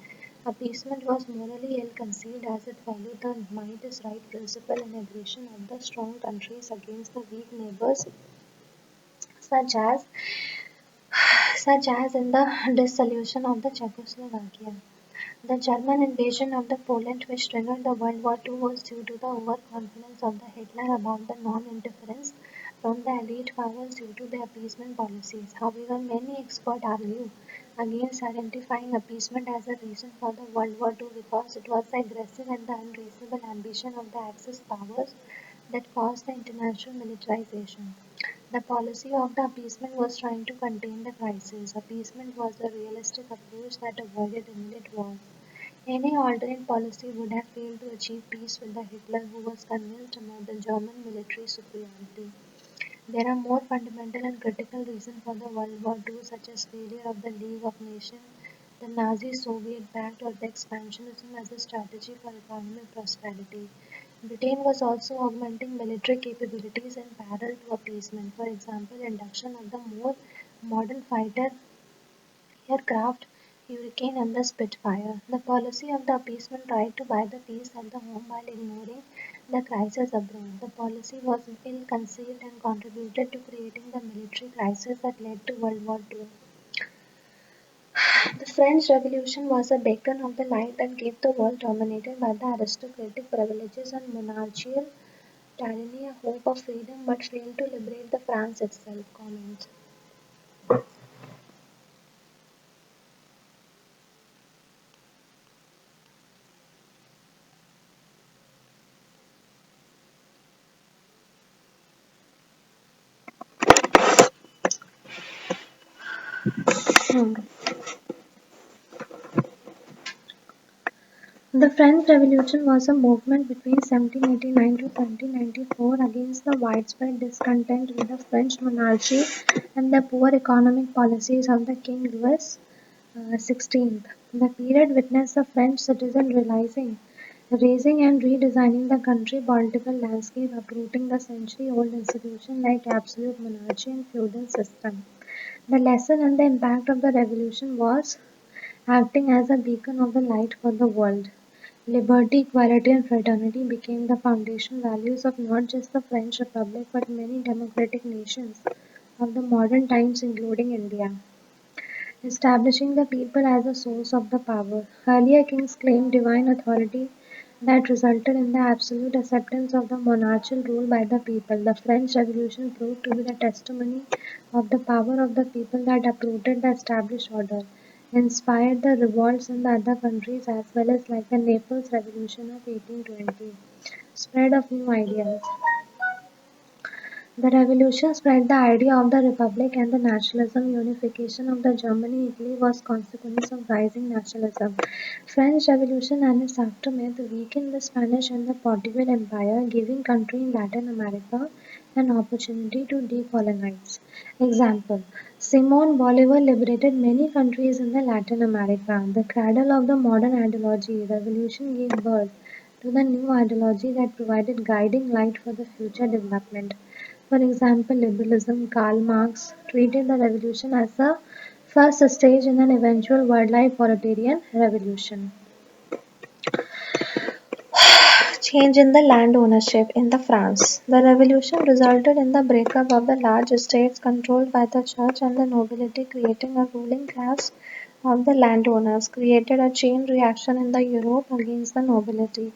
Appeasement was morally ill-conceived as it followed the might is right principle and aggression of the strong countries against the weak neighbors, such as such as in the dissolution of the Czechoslovakia. The German invasion of the Poland, which triggered the World War II, was due to the overconfidence of the Hitler about the non-interference from the elite powers due to the appeasement policies. However, many experts argue against identifying appeasement as a reason for the World War II because it was the aggressive and the unreasonable ambition of the Axis powers that caused the international militarization. The policy of the appeasement was trying to contain the crisis. Appeasement was a realistic approach that avoided immediate wars. Any alternate policy would have failed to achieve peace with the Hitler who was convinced about the German military superiority. There are more fundamental and critical reasons for the World War II, such as failure of the League of Nations, the Nazi-Soviet pact, or the expansionism as a strategy for economic prosperity. Britain was also augmenting military capabilities in parallel to appeasement. For example, induction of the more modern fighter aircraft, Hurricane and the Spitfire. The policy of the appeasement tried to buy the peace at the home while ignoring the crisis abroad. The policy was ill-conceived and contributed to creating the military crisis that led to World War II. The French Revolution was a beacon of the light that gave the world dominated by the aristocratic privileges and monarchical tyranny a hope of freedom but failed to liberate the France itself. Comments. Hmm. The French Revolution was a movement between 1789 to 1794 against the widespread discontent with the French monarchy and the poor economic policies of the King Louis XVI. The period witnessed the French citizen raising and redesigning the country political landscape, uprooting the century-old institutions like absolute monarchy and feudal system. The lesson and the impact of the revolution was acting as a beacon of the light for the world. Liberty, equality, and fraternity became the foundation values of not just the French Republic but many democratic nations of the modern times, including India. Establishing the people as a source of the power. Earlier kings claimed divine authority that resulted in the absolute acceptance of the monarchical rule by the people. The French Revolution proved to be the testimony of the power of the people that uprooted the established order, inspired the revolts in the other countries as well as like the Naples Revolution of 1820. Spread of new ideas. The revolution spread the idea of the republic and the nationalism. Unification of the Germany Italy was consequence of rising nationalism. French Revolution and its aftermath weakened the Spanish and the Portuguese Empire, giving countries in Latin America an opportunity to decolonize. Example: Simon Bolivar liberated many countries in the Latin America. The cradle of the modern ideology, revolution gave birth to the new ideology that provided guiding light for the future development. For example, liberalism, Karl Marx treated the revolution as the first stage in an eventual worldwide proletarian revolution. Change in the land ownership in the France. The revolution resulted in the breakup of the large estates controlled by the church and the nobility, creating a ruling class of the landowners, created a chain reaction in the Europe against the nobility.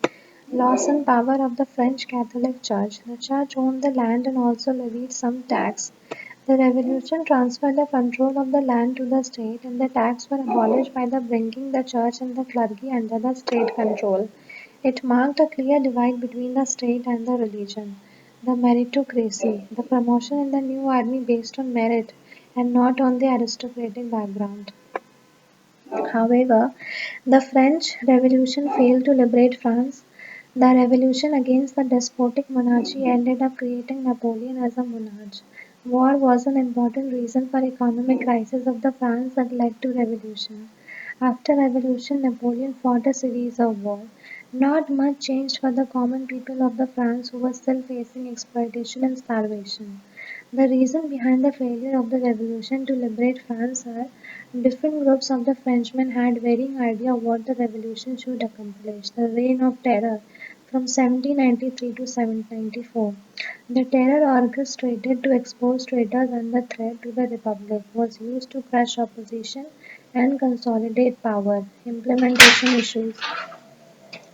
Loss in power of the French Catholic Church. The church owned the land and also levied some tax. The revolution transferred the control of the land to the state, and the tax were abolished by the bringing the church and the clergy under the state control. It marked a clear divide between the state and the religion. The meritocracy, the promotion in the new army based on merit and not on the aristocratic background. However, the French Revolution failed to liberate France. The revolution against the despotic monarchy ended up creating Napoleon as a monarch. War was an important reason for economic crisis of the France that led to revolution. After revolution, Napoleon fought a series of wars. Not much changed for the common people of the France who were still facing exploitation and starvation. The reason behind the failure of the revolution to liberate France are different groups of the Frenchmen had varying idea of what the revolution should accomplish. The Reign of Terror from 1793 to 1794. The terror orchestrated to expose traitors and the threat to the Republic was used to crush opposition and consolidate power. Implementation issues.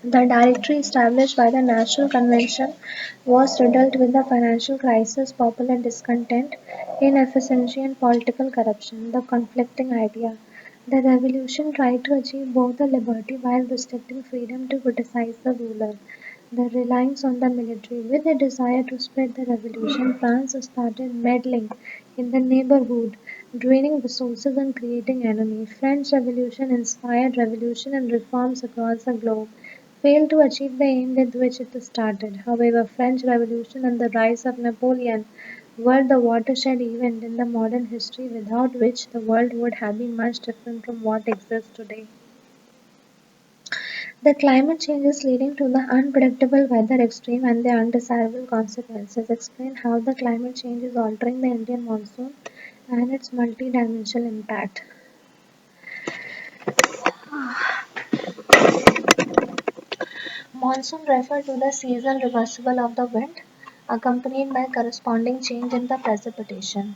The directory established by the National Convention was riddled with the financial crisis, popular discontent, inefficiency, and political corruption. The conflicting idea. The revolution tried to achieve both the liberty while restricting freedom to criticize the ruler. The reliance on the military. With a desire to spread the revolution, France started meddling in the neighborhood, draining resources and creating enemies. French Revolution inspired revolution and reforms across the globe, failed to achieve the aim with which it started. However, French Revolution and the rise of Napoleon were the watershed event in the modern history without which the world would have been much different from what exists today. The climate changes leading to the unpredictable weather extreme and the undesirable consequences explain how the climate change is altering the Indian monsoon and its multi-dimensional impact. Monsoon refer to the seasonal reversible of the wind, accompanied by corresponding change in the precipitation.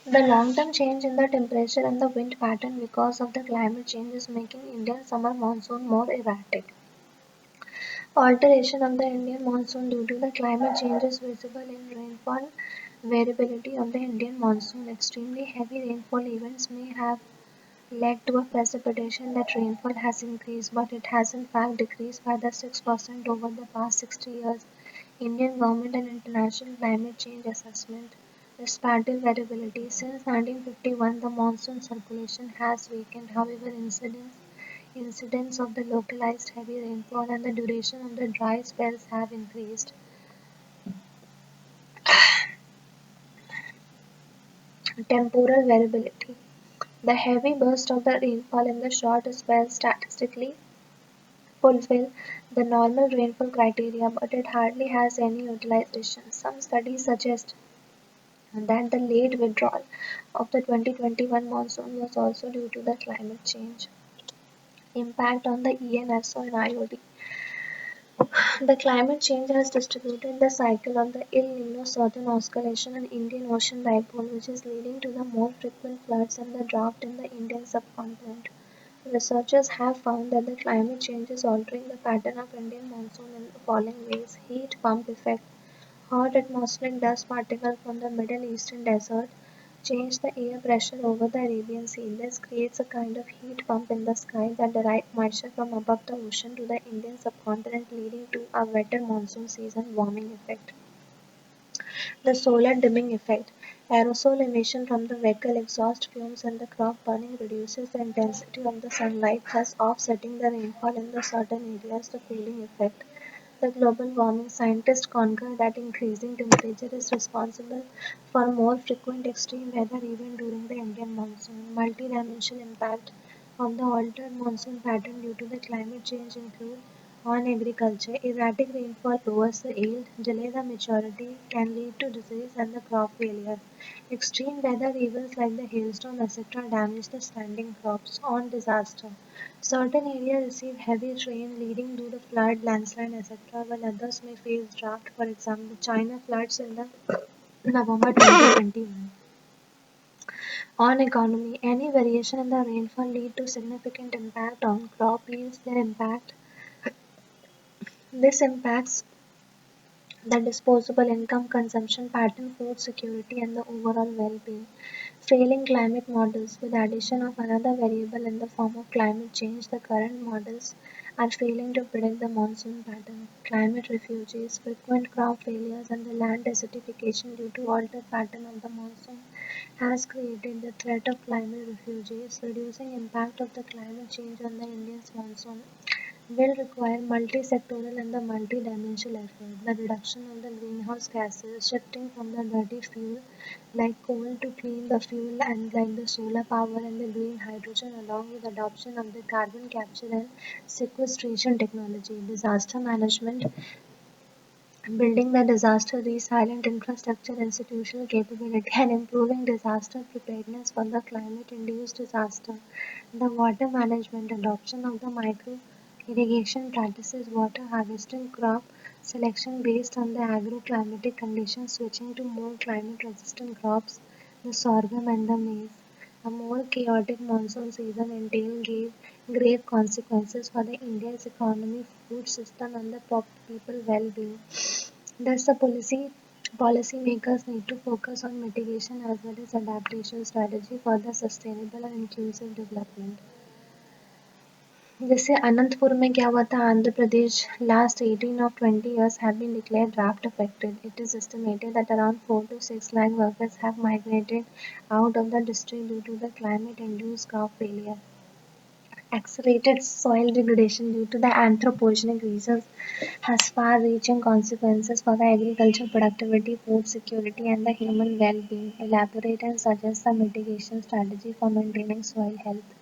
The long-term change in the temperature and the wind pattern because of the climate change is making Indian summer monsoon more erratic. Alteration of the Indian monsoon due to the climate change is visible in rainfall variability of the Indian monsoon. Extremely heavy rainfall events may have led to a precipitation that rainfall has increased, but it has in fact decreased by the 6% over the past 60 years. Indian government and international climate change assessment. Spatial variability. Since 1951, the monsoon circulation has weakened. However, incidence of the localized heavy rainfall and the duration of the dry spells have increased. Temporal variability. The heavy burst of the rainfall in the short spells statistically fulfill the normal rainfall criteria, but it hardly has any utilization. Some studies suggest that the late withdrawal of the 2021 monsoon was also due to the climate change. Impact on the ENSO and IOD. The climate change has distributed the cycle of the El Nino Southern Oscillation and Indian Ocean dipole, which is leading to the more frequent floods and the drought in the Indian subcontinent. Researchers have found that the climate change is altering the pattern of Indian monsoon in the following ways: heat pump effect. Hot atmospheric dust particles from the Middle Eastern desert change the air pressure over the Arabian Sea. This creates a kind of heat pump in the sky that directs moisture from above the ocean to the Indian subcontinent, leading to a wetter monsoon season warming effect. The solar dimming effect. Aerosol emission from the vehicle exhaust fumes and the crop burning reduces the intensity of the sunlight, thus offsetting the rainfall in the certain areas. The cooling effect. The global warming scientists concur that increasing temperature is responsible for more frequent extreme weather even during the Indian monsoon. Multi-dimensional impact of the altered monsoon pattern due to the climate change include on agriculture. Erratic rainfall lowers the yield, delay the maturity, can lead to disease and the crop failure. Extreme weather events like the hailstorm etc. damage the standing crops. On disaster. Certain areas receive heavy rain leading to the flood, landslide, etc., while others may face drought. For example, China floods in the November 2021. On economy, any variation in the rainfall lead to significant impact on crop yields. This impacts the disposable income, consumption pattern, food security, and the overall well-being. Failing climate models. With the addition of another variable in the form of climate change, the current models are failing to predict the monsoon pattern. Climate refugees, frequent crop failures, and the land desertification due to altered pattern of the monsoon has created the threat of climate refugees, reducing impact of the climate change on the Indian monsoon. will require multi-sectoral and the multi-dimensional effort. The reduction of the greenhouse gases, shifting from the dirty fuel like coal to clean the fuel and like the solar power and the green hydrogen, along with adoption of the carbon capture and sequestration technology, disaster management, building the disaster resilient infrastructure, institutional capability, and improving disaster preparedness for the climate induced disaster. The water management, adoption of the micro irrigation practices, water harvesting, crop selection based on the agroclimatic conditions, switching to more climate resistant crops, the sorghum and the maize. A more chaotic monsoon season entailed grave consequences for the India's economy, food system, and the people well-being. Thus, the policymakers need to focus on mitigation as well as adaptation strategy for the sustainable and inclusive development. जैसे अनंतपुर में क्या हुआ था Andhra Pradesh last 18 or 20 years have been declared drought affected. It is estimated that around 4 to 6 lakh workers have migrated out of the district due to the climate induced crop failure. Accelerated soil degradation due to the anthropogenic reasons has far-reaching consequences for the agricultural productivity, food security, and the human well-being. Elaborate and suggest the mitigation strategy for maintaining soil health.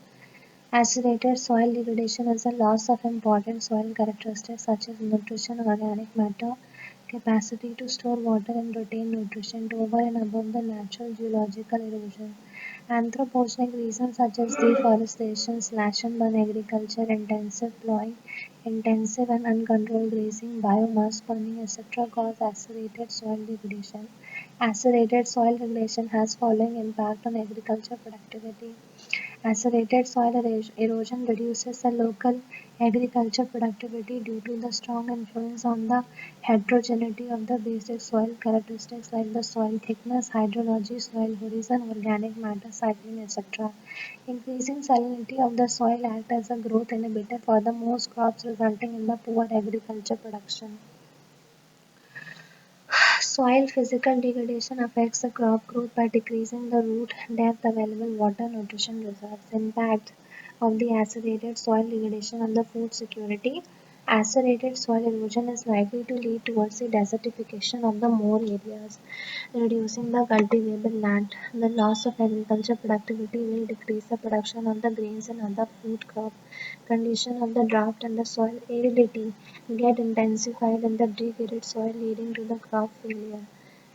Accelerated soil degradation is the loss of important soil characteristics such as nutrition, organic matter, capacity to store water and retain nutrition over and above the natural geological erosion. Anthropogenic reasons such as deforestation, slash and burn agriculture, intensive ploughing, intensive and uncontrolled grazing, biomass burning, etc. cause accelerated soil degradation. Accelerated soil degradation has following impact on agriculture productivity. Accelerated soil erosion reduces the local agriculture productivity due to the strong influence on the heterogeneity of the basic soil characteristics like the soil thickness, hydrology, soil horizon, organic matter cycling, etc. Increasing salinity of the soil acts as a growth inhibitor for the most crops, resulting in the poor agriculture production. Soil physical degradation affects the crop growth by decreasing the root depth, available water, nutrition reserves. Impact of the acidated soil degradation on the food security. Acidated soil erosion is likely to lead towards the desertification of the more areas, reducing the cultivable land. The loss of agriculture productivity will decrease the production of the grains and other food crops. Condition of the drought and the soil aridity get intensified in the degraded soil, leading to the crop failure.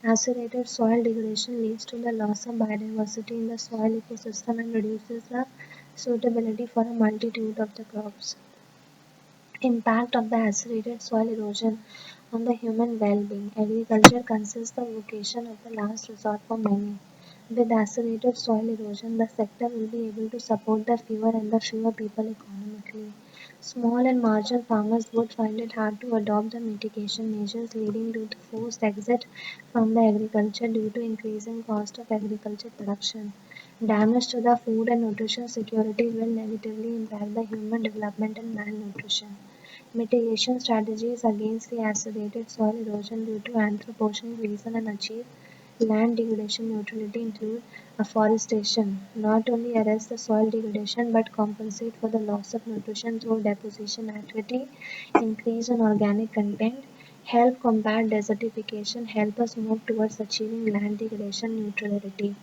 Acidated soil degradation leads to the loss of biodiversity in the soil ecosystem and reduces the suitability for a multitude of the crops. Impact of the acidated soil erosion on the human well-being. Agriculture consists the vocation of the last resort for many. With acidated soil erosion, the sector will be able to support the fewer and the fewer people economically. Small and marginal farmers would find it hard to adopt the mitigation measures, leading to the forced exit from the agriculture due to increasing cost of agriculture production. Damage to the food and nutrition security will negatively impact the human development and malnutrition. Mitigation strategies against the acidated soil erosion due to anthropogenic reason and achieve land degradation neutrality include afforestation, not only arrest the soil degradation but compensate for the loss of nutrition through deposition activity, increase in organic content, help combat desertification, help us move towards achieving land degradation neutrality.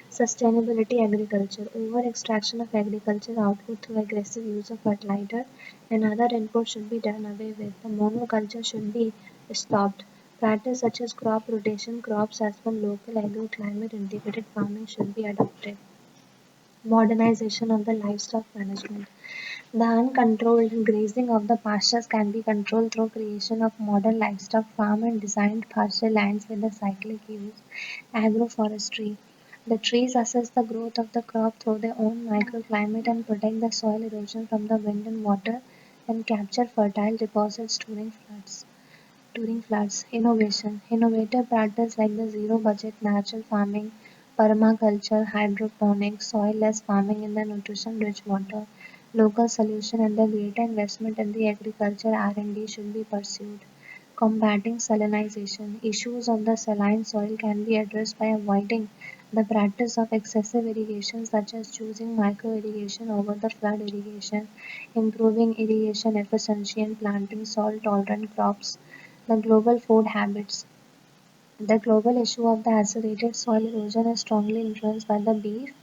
Sustainability agriculture. Over extraction of agricultural output through aggressive use of fertilizer and other inputs should be done away with. The monoculture should be stopped. Practice such as crop rotation, crops as per local agroclimate integrated farming should be adopted. Modernization of the livestock management. The uncontrolled grazing of the pastures can be controlled through creation of modern livestock farm and designed pasture lands with a cyclic use. Agroforestry. The trees assist the growth of the crop through their own microclimate and protect the soil erosion from the wind and water and capture fertile deposits during floods. Innovation. Innovative practices like the zero budget natural farming, permaculture, hydroponics, soil-less farming in the nutrition-rich water, local solution and the greater investment in the agriculture R&D should be pursued. Combating salinization. Issues of the saline soil can be addressed by avoiding The practice of excessive irrigation, such as choosing micro irrigation over the flood irrigation, improving irrigation efficiency, and planting salt tolerant crops. The global food habits. The global issue of the accelerated soil erosion is strongly influenced by the beef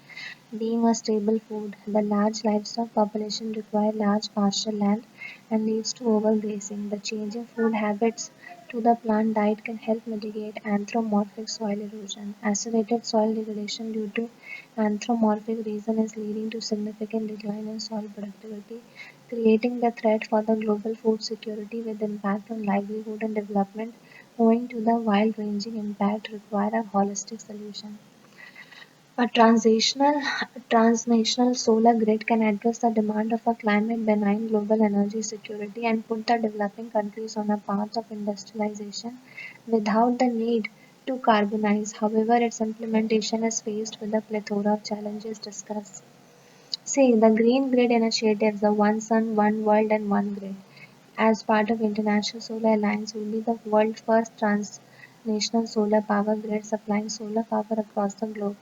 being a staple food. The large livestock population require large pasture land and leads to overgrazing. The changing food habits to the plant diet can help mitigate anthropomorphic soil erosion. Accelerated soil degradation due to anthropomorphic reason is leading to significant decline in soil productivity, creating the threat for the global food security with impact on livelihood and development. Owing to the wide-ranging impact require a holistic solution. A transnational solar grid can address the demand of a climate-benign global energy security and put the developing countries on a path of industrialization without the need to carbonize. However, its implementation is faced with a plethora of challenges discussed. See, the Green Grid initiatives, the One Sun, One World and One Grid, as part of International Solar Alliance, will be the world's first transnational solar power grid supplying solar power across the globe,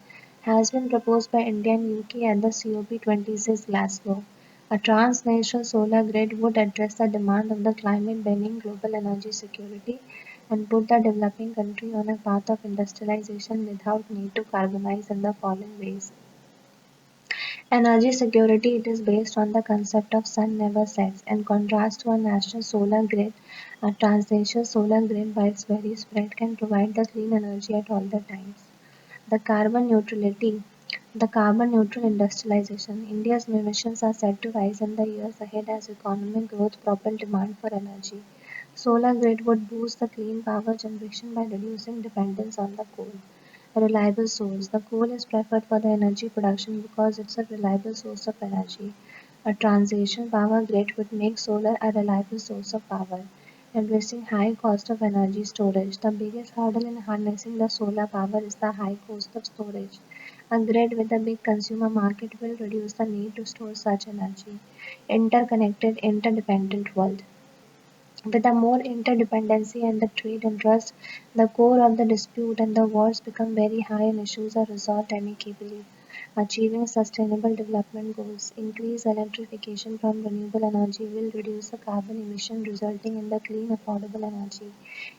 has been proposed by India and UK at the COP26 Glasgow. A transnational solar grid would address the demand of the climate-bending global energy security and put the developing country on a path of industrialization without need to carbonize in the following ways. Energy security. It is based on the concept of sun never sets. In contrast to a national solar grid, a transnational solar grid by its very spread can provide the clean energy at all the times. The carbon neutrality. The carbon neutral industrialization. India's emissions are set to rise in the years ahead as economic growth propel demand for energy. Solar grid would boost the clean power generation by reducing dependence on the coal. A reliable source. The coal is preferred for the energy production because it's a reliable source of energy. A transition power grid would make solar a reliable source of power, addressing high cost of energy storage. The biggest hurdle in harnessing the solar power is the high cost of storage. A grid with a big consumer market will reduce the need to store such energy. Interconnected, interdependent world. With the more interdependency and the trade and trust, the core of the dispute and the wars become very high and issues are resolved amicably. Achieving sustainable development goals. Increase electrification from renewable energy will reduce the carbon emission resulting in the clean affordable energy.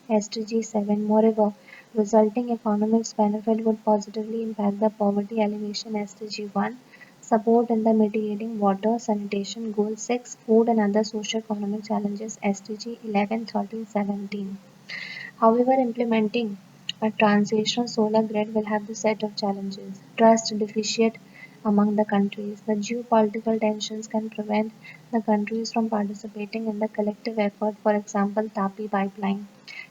SDG 7. Moreover, resulting economics benefit would positively impact the poverty alleviation. SDG 1. Support in the mitigating water, sanitation. Goal 6. Food and other socio-economic challenges. SDG 11, 13, 17. However, implementing a transitional solar grid will have the set of challenges. Trust deficit among the countries. The geopolitical tensions can prevent the countries from participating in the collective effort, for example, Tapi pipeline.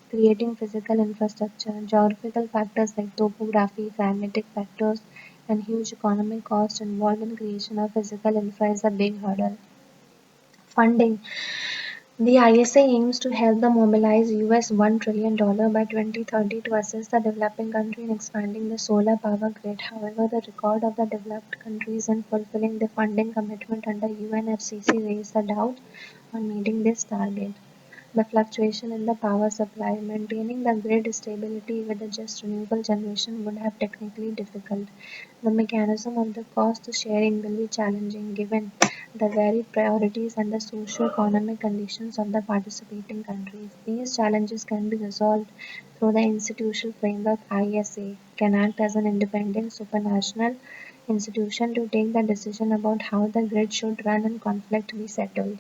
Creating physical infrastructure. Geographical factors like topography, climatic factors, and huge economic costs involved in creation of physical infra is a big hurdle. Funding. The ISA aims to help them mobilize US $1 trillion by 2030 to assist the developing country in expanding the solar power grid. However, the record of the developed countries in fulfilling the funding commitment under UNFCCC raised the doubt on meeting this target. The fluctuation in the power supply. Maintaining the grid stability with a just renewable generation would have technically difficult. The mechanism of the cost sharing will be challenging given the varied priorities and the socio-economic conditions of the participating countries. These challenges can be resolved through the institutional framework. ISA can act as an independent supranational institution to take the decision about how the grid should run and conflict be settled.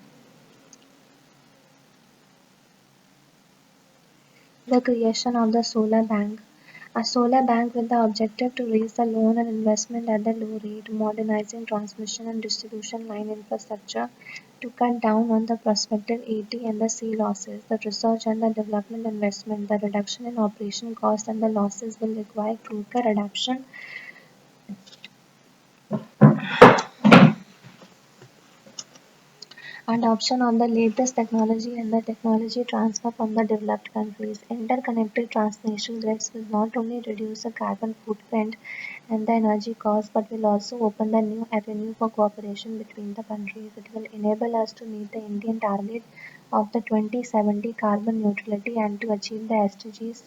The creation of the solar bank. A solar bank with the objective to raise the loan and investment at the low rate, modernizing transmission and distribution line infrastructure to cut down on the prospective AT and the C losses. The research and the development investment, the reduction in operation cost and the losses will require quicker adoption of the latest technology and the technology transfer from the developed countries. Interconnected transnational grids will not only reduce the carbon footprint and the energy cost but will also open the new avenue for cooperation between the countries. It will enable us to meet the Indian target of the 2070 carbon neutrality and to achieve the SDGs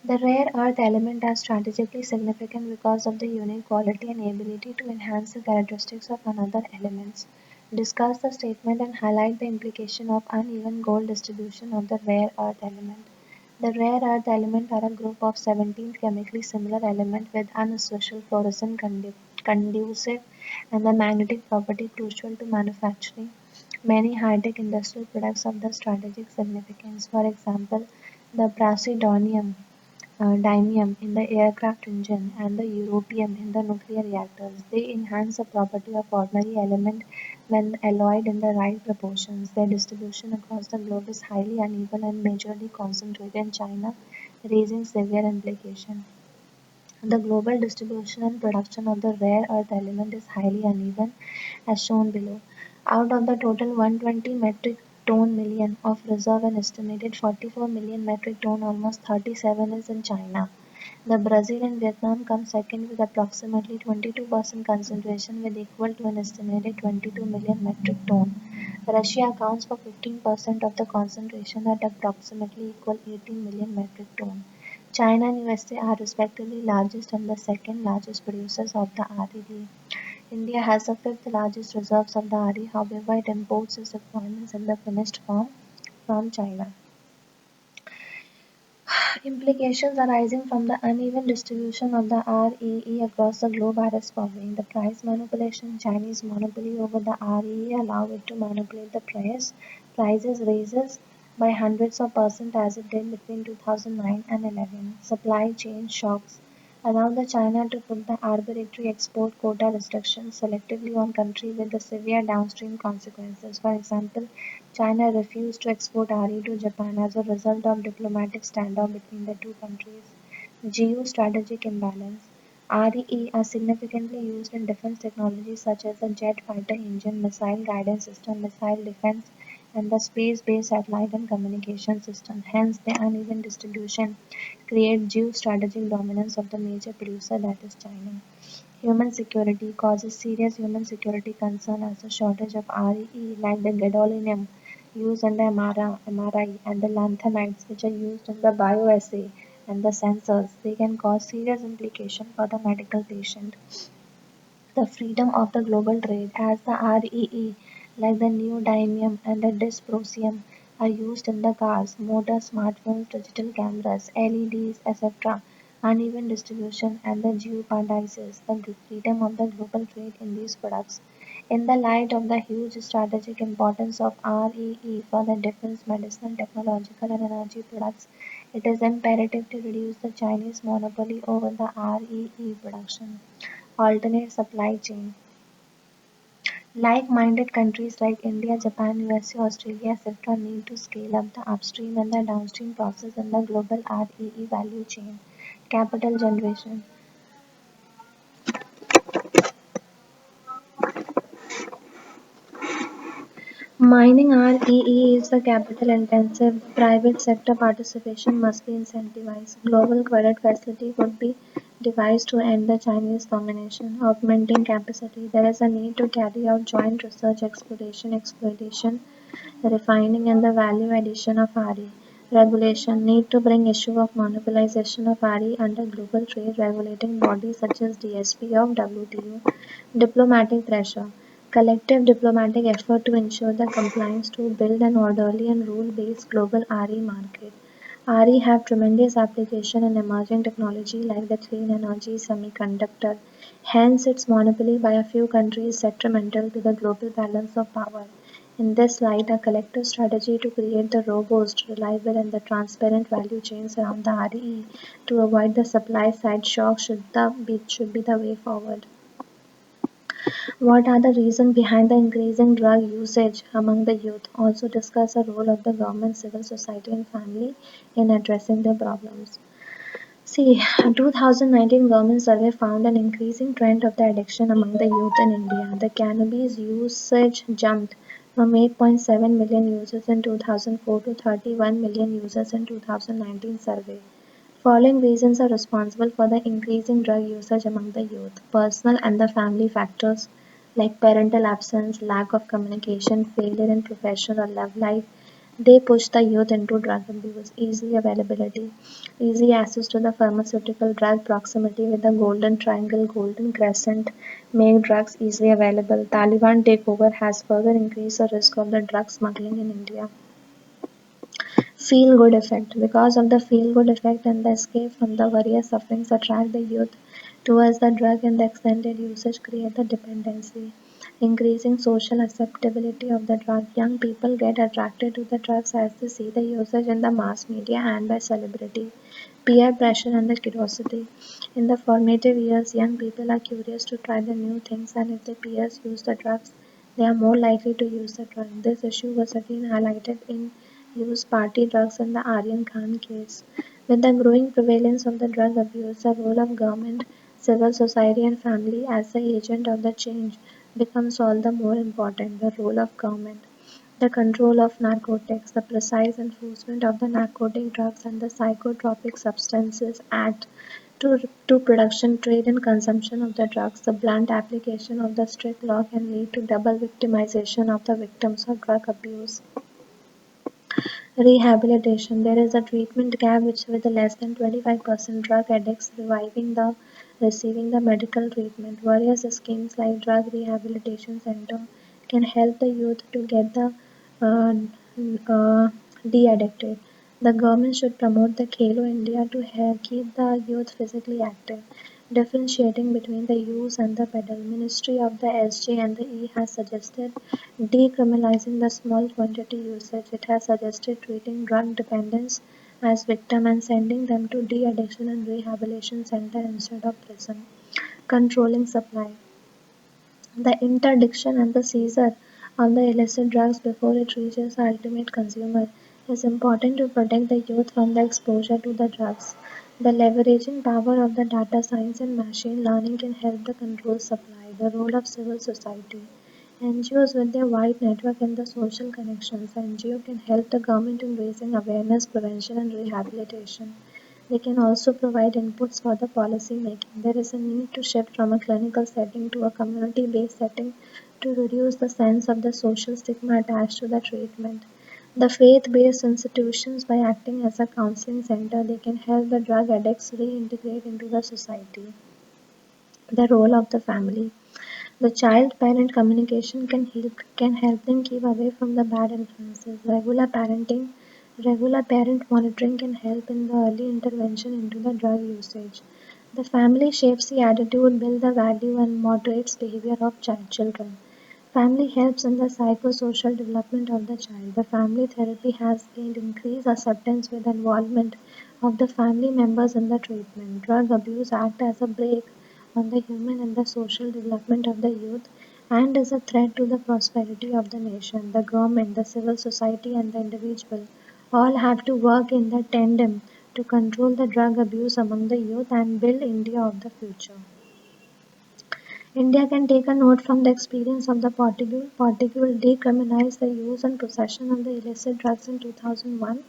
The rare earth elements are strategically significant because of the unique quality and ability to enhance the characteristics of another elements. Discuss the statement and highlight the implication of uneven gold distribution of the rare earth element. The rare earth elements are a group of 17 chemically similar elements with unusual fluorescent conducive and the magnetic property crucial to manufacturing many high-tech industrial products of the strategic significance. For example, the Dinium in the aircraft engine and the europium in the nuclear reactors. They enhance the property of ordinary element when alloyed in the right proportions. Their distribution across the globe is highly uneven and majorly concentrated in China, raising severe implications. The global distribution and production of the rare earth element is highly uneven, as shown below. Out of the total 120 metric ton million of reserve, an estimated 44 million metric ton, almost 37, is in China. The Brazil and Vietnam come second with approximately 22% concentration with equal to an estimated 22 million metric ton. Russia accounts for 15% of the concentration at approximately equal 18 million metric ton. China and USA are respectively largest and the second largest producers of the RED. India has the fifth largest reserves of the RE, however, it imports its requirements in the finished form from China. Implications arising from the uneven distribution of the REE across the globe are as following. The price manipulation. Chinese monopoly over the REE allow it to manipulate the prices raises by hundreds of percent as it did between 2009 and 11. Supply chain shocks allow the China to put the arbitrary export quota restrictions selectively on countries with the severe downstream consequences. For example, China refused to export RE to Japan as a result of diplomatic standoff between the two countries. Geostrategic imbalance. REE are significantly used in defense technologies such as the jet fighter engine, missile guidance system, missile defense, and the space-based satellite and communication system. Hence, the uneven distribution creates geostrategic dominance of the major producer, that is China. Human security causes serious human security concern as the shortage of REE like the gadolinium used in the MRI and the lanthanides which are used in the bioassay and the sensors. They can cause serious implication for the medical patient. The freedom of the global trade as the REE, like the neodymium and the dysprosium, are used in the cars, motors, smartphones, digital cameras, LEDs, etc. Uneven distribution and the jeopardizes the freedom of the global trade in these products. In the light of the huge strategic importance of REE for the defense, medicinal, technological, and energy products, it is imperative to reduce the Chinese monopoly over the REE production. Alternate supply chain. Like-minded countries like India, Japan, USA, Australia, etc. need to scale up the upstream and the downstream process in the global REE value chain. Capital generation. Mining REE is the capital intensive. Private sector participation must be incentivized. Global credit facility could be devised to end the Chinese domination. Augmenting capacity. There is a need to carry out joint research, exploitation, refining and the value addition of RE. Regulation need to bring issue of monopolization of RE under global trade regulating bodies such as DSP of WTO. Diplomatic pressure. Collective diplomatic effort to ensure the compliance to build an orderly and rule-based global RE market. RE have tremendous application in emerging technology like the clean energy semiconductor. Hence, its monopoly by a few countries is detrimental to the global balance of power. In this light, a collective strategy to create the robust, reliable, and the transparent value chains around the RE to avoid the supply side shock should be the way forward. What are the reasons behind the increasing drug usage among the youth? Also discuss the role of the government, civil society, and family in addressing the problems. See, a 2019 government survey found an increasing trend of the addiction among the youth in India. The cannabis usage jumped from 8.7 million users in 2004 to 31 million users in 2019 survey. Following reasons are responsible for the increasing drug usage among the youth: personal and the family factors like parental absence, lack of communication, failure in professional or love life, They push the youth into drug abuse. Easy availability, easy access to the pharmaceutical drug, proximity with the golden triangle, golden crescent make drugs easily available. Taliban takeover has further increased the risk of the drug smuggling in India. Feel good effect. Because of the feel good effect and the escape from the various sufferings attract the youth towards the drug, and the extended usage create the dependency. Increasing social acceptability of the drug. Young people get attracted to the drugs as they see the usage in the mass media and by celebrity. Peer pressure and the curiosity. In the formative years, young people are curious to try the new things, and if their peers use the drugs, they are more likely to use the drug. This issue was again highlighted in used party drugs in the Aryan Khan case. With the growing prevalence of the drug abuse, the role of government, civil society, and family as the agent of the change becomes all the more important. The role of government, the control of narcotics, the precise enforcement of the Narcotic Drugs and the Psychotropic Substances Act to production, trade, and consumption of the drugs. The blunt application of the strict law can lead to double victimization of the victims of drug abuse. Rehabilitation: there is a treatment gap which with less than 25% drug addicts receiving the medical treatment. Various schemes like drug rehabilitation center can help the youth to get the uh, uh, de-addicted. The government should promote the Khelo India to keep the youth physically active. Differentiating between the use and the pedal. Ministry of the SJ and the E has suggested decriminalizing the small quantity usage. It has suggested treating drug dependents as victims and sending them to de-addiction and rehabilitation center instead of prison. Controlling supply. The interdiction and the seizure of the illicit drugs before it reaches the ultimate consumer is important to protect the youth from the exposure to the drugs. The leveraging power of the data science and machine learning can help the control supply. The role of civil society. NGOs with their wide network and the social connections. NGO can help the government in raising awareness, prevention and rehabilitation. They can also provide inputs for the policy making. There is a need to shift from a clinical setting to a community based setting to reduce the sense of the social stigma attached to the treatment. The faith based institutions, by acting as a counseling center, they can help the drug addicts reintegrate into the society. The role of the family. The child-parent communication can help them keep away from the bad influences. Regular parent monitoring can help in the early intervention into the drug usage. The family shapes the attitude, builds the value, and moderates behavior of children. Family helps in the psychosocial development of the child. The family therapy has gained increased acceptance with involvement of the family members in the treatment. Drug abuse acts as a brake on the human and the social development of the youth and is a threat to the prosperity of the nation. The government, the civil society, and the individual all have to work in the tandem to control the drug abuse among the youth and build India of the future. India can take a note from the experience of the Portugal. Portugal decriminalized the use and possession of the illicit drugs in 2001.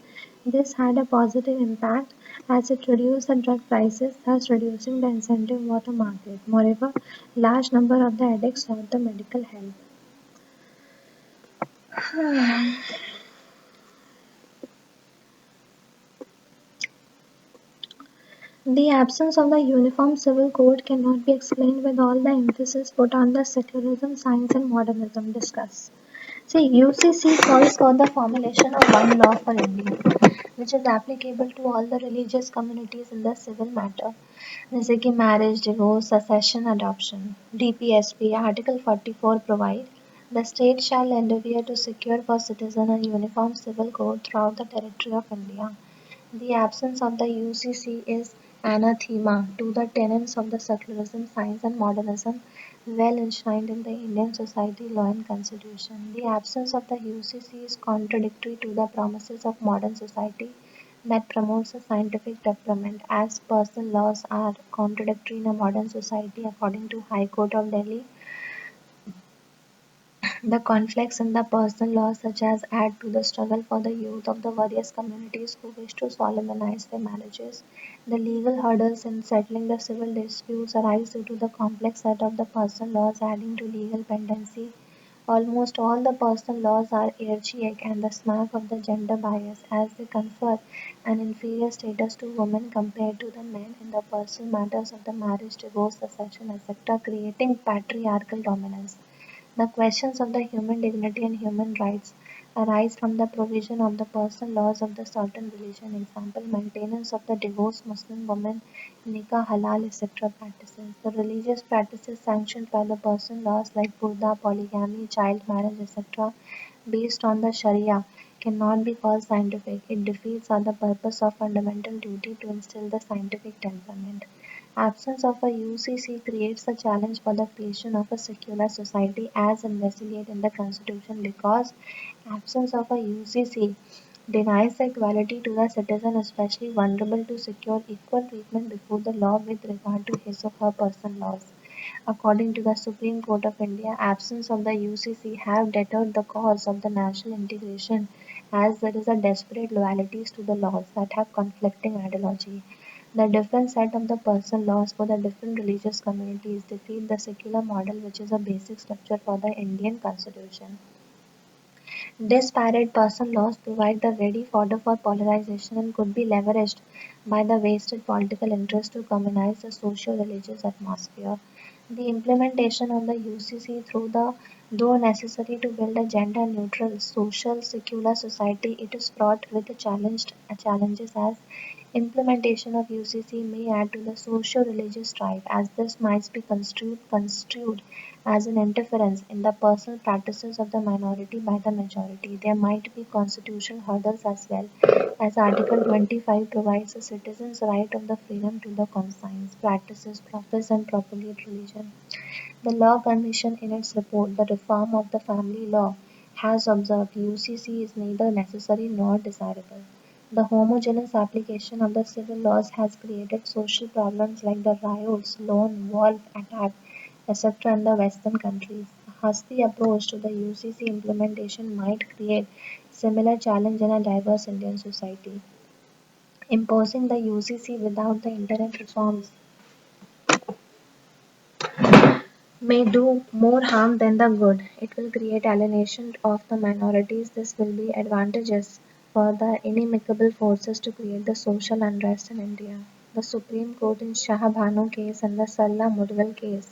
This had a positive impact as it reduced the drug prices, thus reducing the incentive for the market. Moreover, large number of the addicts sought the medical help. The absence of the uniform civil code cannot be explained with all the emphasis put on the secularism, science, and modernism discussed. See, UCC calls for the formulation of one law for India, which is applicable to all the religious communities in the civil matter, जैसे कि marriage, divorce, succession, adoption. DPSP Article 44 provide the state shall endeavour to secure for citizen a uniform civil code throughout the territory of India. The absence of the UCC is anathema to the tenets of the secularism, science, and modernism well enshrined in the Indian society, law, and constitution. The absence of the UCC is contradictory to the promises of modern society that promotes a scientific development, as personal laws are contradictory in a modern society, according to High Court of Delhi. The conflicts in the personal law such as add to the struggle for the youth of the various communities who wish to solemnize their marriages. The legal hurdles in settling the civil disputes arise due to the complex set of the personal laws adding to legal pendency Almost all the personal laws are archaic and the smack of the gender bias, as they confer an inferior status to women compared to the men in the personal matters of the marriage, divorce, succession, etc., creating patriarchal dominance. The questions of the human dignity and human rights arise from the provision of the personal laws of the certain religion, example, maintenance of the divorced Muslim woman, nikah, halal, etc. practices. The religious practices sanctioned by the personal laws like burda, polygamy, child marriage, etc., based on the Sharia, cannot be called scientific. It defeats the purpose of fundamental duty to instill the scientific temperament. Absence of a UCC creates a challenge for the creation of a secular society as investigated in the Constitution because absence of a UCC denies the equality to the citizen, especially vulnerable to secure equal treatment before the law with regard to his or her personal laws. According to the Supreme Court of India, absence of the UCC have deterred the cause of the national integration as there is a desperate loyalties to the laws that have conflicting ideology. The different set of the personal laws for the different religious communities defeat the secular model which is a basic structure for the Indian constitution. Disparate personal laws provide the ready fodder for polarization and could be leveraged by the vested political interest to commonize the socio-religious atmosphere. The implementation of the UCC through the though necessary to build a gender-neutral, social, secular society, it is fraught with the challenges as implementation of UCC may add to the socio-religious strife, as this might be construed as an interference in the personal practices of the minority by the majority. There might be constitutional hurdles as well, as Article 25 provides the citizens' right of the freedom to the conscience, practices, profess, and propagate religion. The Law Commission, in its report, The Reform of the Family Law, has observed UCC is neither necessary nor desirable. The homogeneous application of the civil laws has created social problems like the riots, lone wolf attack, etc. in the Western countries. A hasty approach to the UCC implementation might create similar challenge in a diverse Indian society. Imposing the UCC without the internet reforms may do more harm than the good. It will create alienation of the minorities. This will be advantageous for the inimical forces to create the social unrest in India. The Supreme Court in Shah Bhanu case and the Salla Mudgal case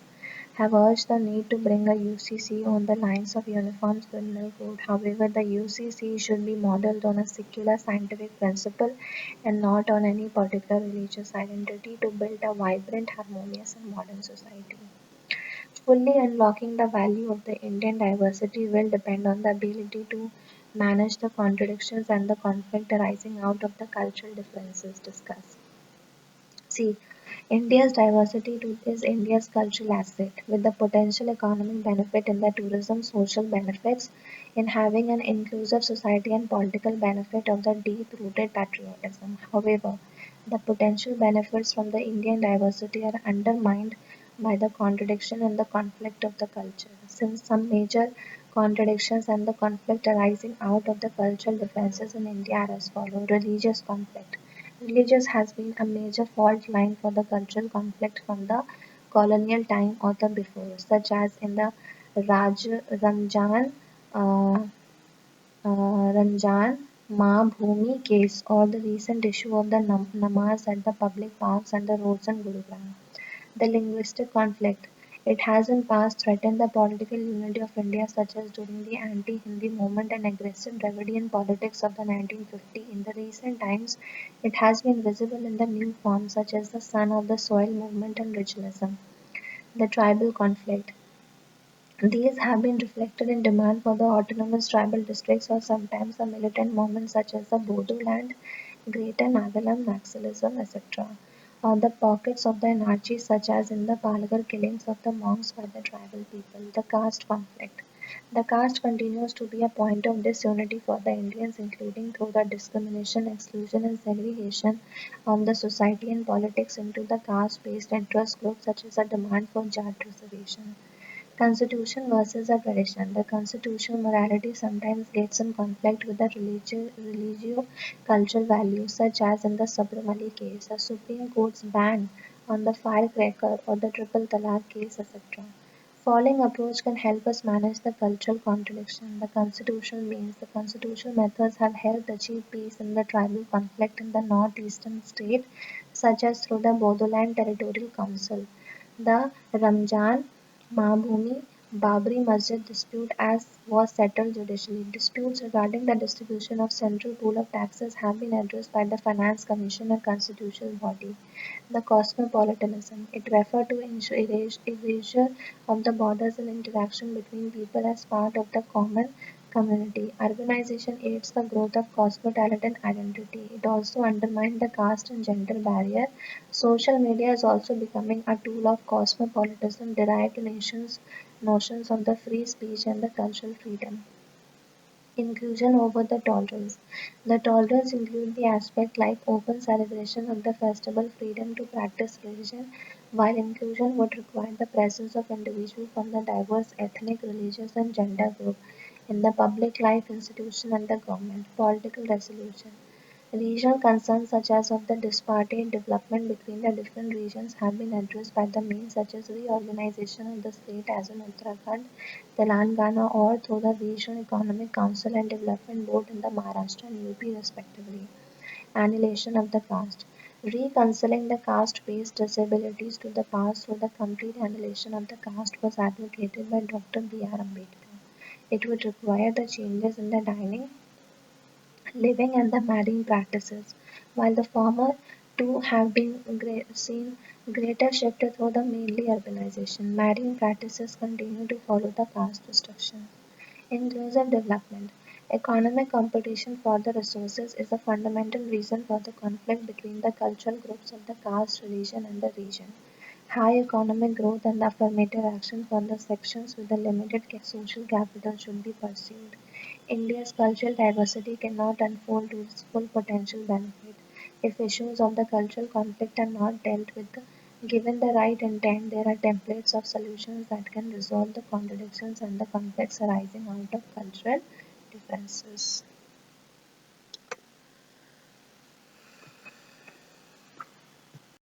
have urged the need to bring a UCC on the lines of Uniform Criminal Code. However, the UCC should be modeled on a secular scientific principle and not on any particular religious identity to build a vibrant, harmonious, and modern society. Fully unlocking the value of the Indian diversity will depend on the ability to manage the contradictions and the conflict arising out of the cultural differences discussed. See, India's diversity is India's cultural asset, with the potential economic benefit in the tourism, social benefits in having an inclusive society, and political benefit of the deep-rooted patriotism. However, the potential benefits from the Indian diversity are undermined by the contradiction and the conflict of the culture, since some major contradictions and the conflict arising out of the cultural differences in India are as follows: religious conflict. Religious has been a major fault line for the cultural conflict from the colonial time or the before, such as in the Raj Ramjan uh, Ranjan Ma Bhumi case or the recent issue of the namaz at the public parks and the roads in Gurugram. The linguistic conflict. It has in past threatened the political unity of India, such as during the anti-Hindi movement and aggressive Dravidian politics of the 1950s. In the recent times, it has been visible in the new forms, such as the son of the soil movement and regionalism. The tribal conflict. These have been reflected in demand for the autonomous tribal districts or sometimes the militant movements such as the Bodoland, Greater Nagaland, Naxalism, etc., or the pockets of the anarchy such as in the Palghar killings of the monks by the tribal people. The caste conflict. The caste continues to be a point of disunity for the Indians, including through the discrimination, exclusion, and segregation of the society and politics into the caste-based interest groups such as a demand for Jat reservation. Constitution versus a tradition. The constitutional morality sometimes gets in conflict with the religio-cultural values, such as in the Sabrimali case, the Supreme Court's ban on the firecracker or the triple talaq case, etc. Following approach can help us manage the cultural contradiction. The constitutional means the constitutional methods have helped achieve peace in the tribal conflict in the northeastern state, such as through the Bodoland Territorial Council. The Ramjan Mahbumi Babri Masjid dispute as was settled judicially. Disputes regarding the distribution of central pool of taxes have been addressed by the Finance Commission, a constitutional body. The cosmopolitanism. It referred to erasure of the borders and interaction between people as part of the common community. Urbanization aids the growth of cosmopolitan identity. It also undermined the caste and gender barrier. Social media is also becoming a tool of cosmopolitanism derived notions of the free speech and the cultural freedom. Inclusion over the tolerance. The tolerance include the aspect like open celebration of the festival, freedom to practice religion, while inclusion would require the presence of individuals from the diverse ethnic, religious, and gender group in the public life, institution, and the government. Political resolution. Regional concerns such as of the disparity in development between the different regions have been addressed by the means such as reorganization of the state as in Uttarakhand, Telangana, or through the Regional Economic Council and Development Board in the Maharashtra and UP respectively. Annihilation of the caste. Reconciling the caste-based disabilities to the past through the complete annihilation of the caste was advocated by Dr. B.R. Ambedkar. It would require the changes in the dining living and the marrying practices, while the former two have been seen greater shift through the mainly urbanization. Marrying practices continue to follow the caste restrictions. Inclusive development. Economic competition for the resources is a fundamental reason for the conflict between the cultural groups of the caste, religion, and the region. High economic growth and affirmative action for the sections with the limited social capital should be pursued. India's cultural diversity cannot unfold to its full potential benefit if issues of the cultural conflict are not dealt with. Given the right intent, there are templates of solutions that can resolve the contradictions and the conflicts arising out of cultural differences.